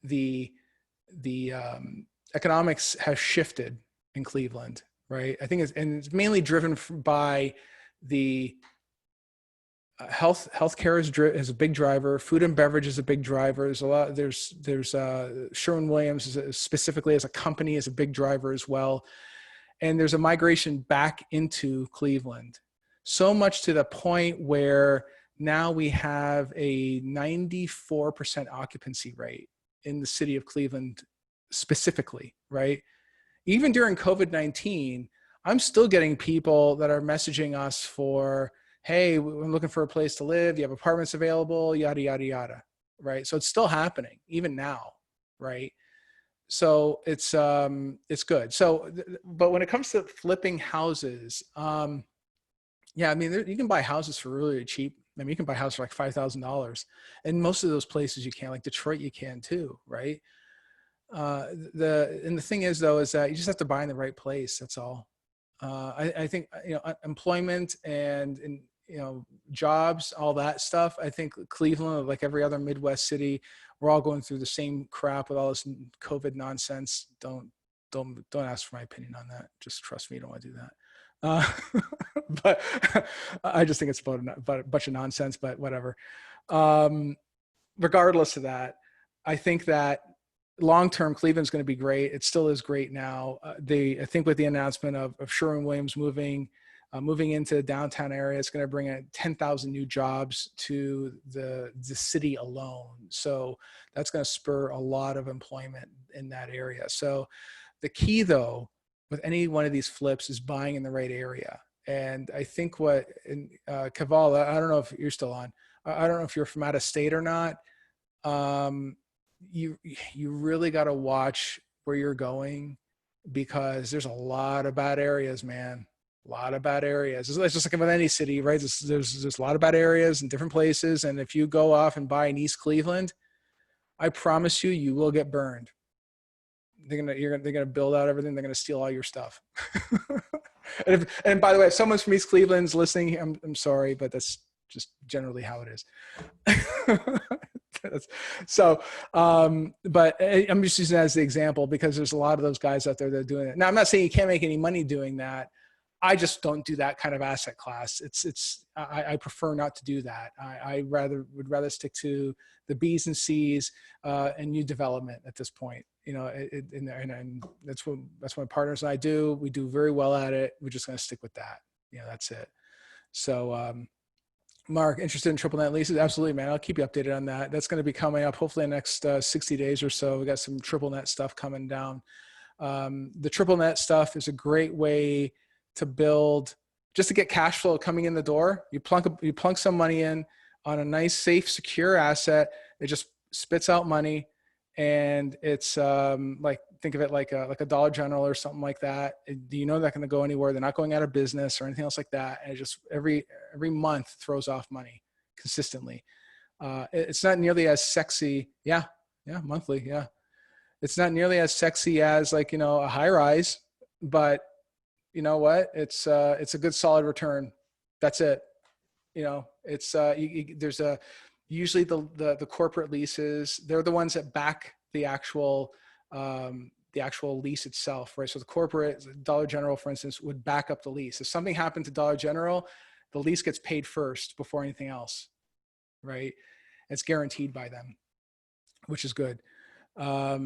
the economics has shifted in Cleveland, right? I think it's mainly driven by the healthcare is a big driver. Food and beverage is a big driver. There's a lot. There's Sherwin-Williams specifically as a company is a big driver as well. And there's a migration back into Cleveland, so much to the point where now we have a 94% occupancy rate in the city of Cleveland specifically, right? Even during COVID-19, I'm still getting people that are messaging us for, hey, I'm looking for a place to live. You have apartments available, yada, yada, yada, right? So it's still happening even now, right? So it's good. So, but when it comes to flipping houses, yeah, I mean, you can buy houses for really cheap. I mean, you can buy a house for like $5,000, and most of those places you can, like Detroit, you can too, right? The thing is though, is that you just have to buy in the right place. That's all. I think, employment and jobs, all that stuff. I think Cleveland, like every other Midwest city, we're all going through the same crap with all this COVID nonsense. Don't ask for my opinion on that. Just trust me. You don't want to do that. But I just think it's about a bunch of nonsense, but whatever. Regardless of that, I think that long-term Cleveland's going to be great. It still is great now. I think with the announcement of Sherwin-Williams moving into the downtown area, it's going to bring in 10,000 new jobs to the city alone. So that's going to spur a lot of employment in that area. So the key though, with any one of these flips is buying in the right area. And I think Kaval, I don't know if you're still on. I don't know if you're from out of state or not. You really got to watch where you're going, because there's a lot of bad areas, man. A lot of bad areas. It's just like with any city, right? There's a lot of bad areas in different places. And if you go off and buy in East Cleveland, I promise you will get burned. They're gonna build out everything. They're gonna steal all your stuff. And by the way, if someone's from East Cleveland's listening, I'm sorry, but that's just generally how it is. So, but I'm just using that as the example because there's a lot of those guys out there that are doing it. Now, I'm not saying you can't make any money doing that. I just don't do that kind of asset class. I prefer not to do that. I would rather stick to the B's and C's and new development at this point. You know, and that's what my partners and I do. We do very well at it. We're just going to stick with that. You know, that's it. So, Mark, interested in triple net leases? Absolutely, man. I'll keep you updated on that. That's going to be coming up hopefully in the next 60 days or so. We got some triple net stuff coming down. The triple net stuff is a great way to build, just to get cash flow coming in the door. You plunk some money in on a nice, safe, secure asset. It just spits out money, and it's like, think of it like a Dollar General or something like that. You know, they're not going to go anywhere. They're not going out of business or anything else like that. And it just every month throws off money consistently. It's not nearly as sexy. Yeah, monthly. Yeah, it's not nearly as sexy as, like, you know, a high rise, but you know what? It's a good solid return. That's it. You know, it's there's usually the corporate leases. They're the ones that back the actual lease itself, right? So the corporate, Dollar General, for instance, would back up the lease. If something happened to Dollar General, the lease gets paid first before anything else, right? It's guaranteed by them, which is good. I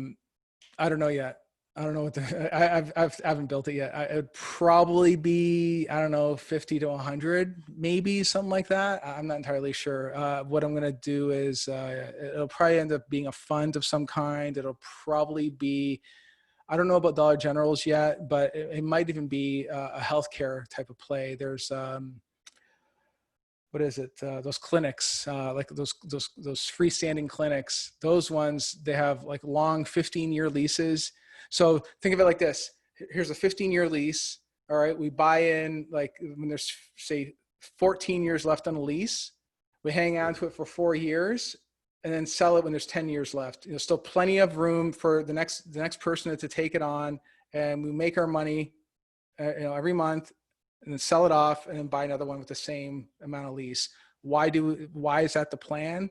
don't know yet. I don't know what I haven't built it yet. It'd probably be, I don't know, 50 to 100, maybe something like that. I'm not entirely sure. What I'm going to do is, it'll probably end up being a fund of some kind. It'll probably be, I don't know about Dollar Generals yet, but it might even be a healthcare type of play. There's, what is it? Those clinics, like those freestanding clinics, those ones, they have like long 15-year leases. So think of it like this. Here's a 15-year lease. All right. We buy in, like, when there's, say, 14 years left on the lease, we hang on to it for 4 years and then sell it when there's 10 years left. You know, still plenty of room for the next person to take it on, and we make our money, you know, every month, and then sell it off and then buy another one with the same amount of lease. Why is that the plan?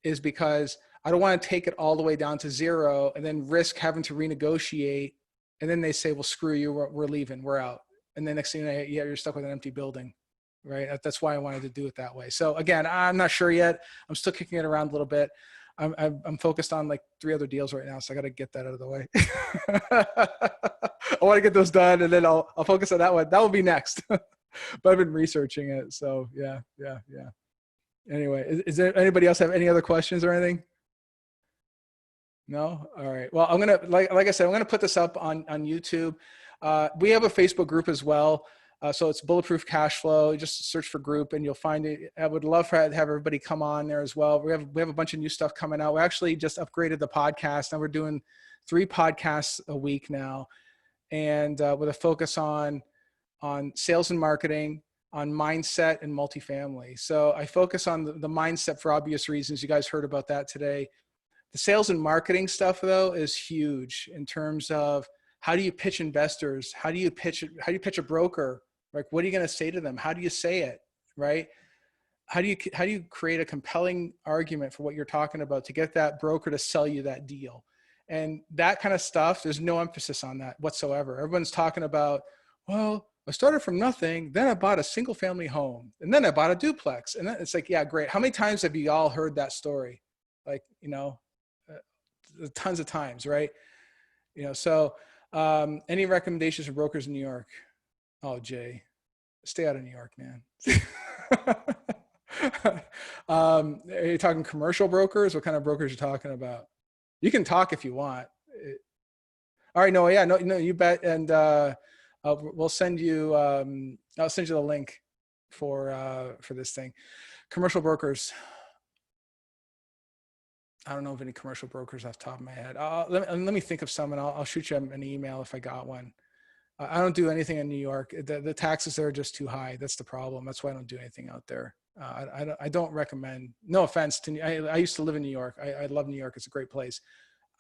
Is because I don't want to take it all the way down to zero and then risk having to renegotiate. And then they say, well, screw you, we're leaving, we're out. And then next thing you know, you're stuck with an empty building, right? That's why I wanted to do it that way. So again, I'm not sure yet. I'm still kicking it around a little bit. I'm focused on like 3 other deals right now. So I got to get that out of the way. I want to get those done, and then I'll focus on that one. That will be next. But I've been researching it. So yeah. Anyway, is there anybody else have any other questions or anything? No? All right. Well, I'm going to, like I said, I'm going to put this up on YouTube. We have a Facebook group as well. So it's Bulletproof Cashflow. Just search for group and you'll find it. I would love to have everybody come on there as well. We have a bunch of new stuff coming out. We actually just upgraded the podcast. Now we're doing 3 podcasts a week now, and with a focus on sales and marketing, on mindset, and multifamily. So I focus on the mindset for obvious reasons. You guys heard about that today. The sales and marketing stuff, though, is huge in terms of how do you pitch investors? How do you pitch a broker? Like, what are you going to say to them? How do you say it, right? How do you create a compelling argument for what you're talking about to get that broker to sell you that deal? And that kind of stuff, there's no emphasis on that whatsoever. Everyone's talking about, well, I started from nothing, then I bought a single family home, and then I bought a duplex. And then it's like, yeah, great. How many times have you all heard that story? Like, you know, tons of times, right? You know, so any recommendations for brokers in New York? Oh, Jay, stay out of New York, man. Are you talking commercial brokers? What kind of brokers are you talking about? You can talk if you want. All right, no, yeah, no, you bet. And we'll send you, I'll send you the link for this thing. Commercial brokers. I don't know of any commercial brokers off the top of my head. Let me think of some, and I'll shoot you an email if I got one. I don't do anything in New York. The taxes there are just too high. That's the problem. That's why I don't do anything out there. I don't recommend, no offense to, I used to live in New York. I love New York. It's a great place.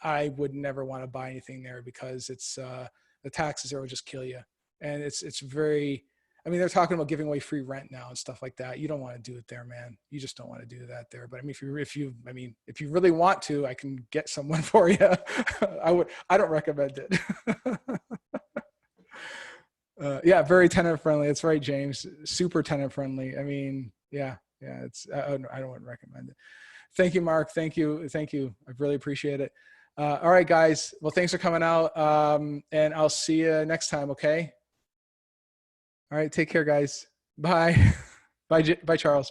I would never want to buy anything there because it's, the taxes there will just kill you. And it's very, I mean, they're talking about giving away free rent now and stuff like that. You don't want to do it there, man. You just don't want to do that there. But I mean, if you really want to, I can get someone for you. I don't recommend it. Yeah, very tenant friendly. That's right, James. Super tenant friendly. I mean, yeah, it's, I don't recommend it. Thank you, Mark. Thank you. I really appreciate it. All right, guys. Well, thanks for coming out. And I'll see you next time. Okay. All right. Take care, guys. Bye. Bye, Charles.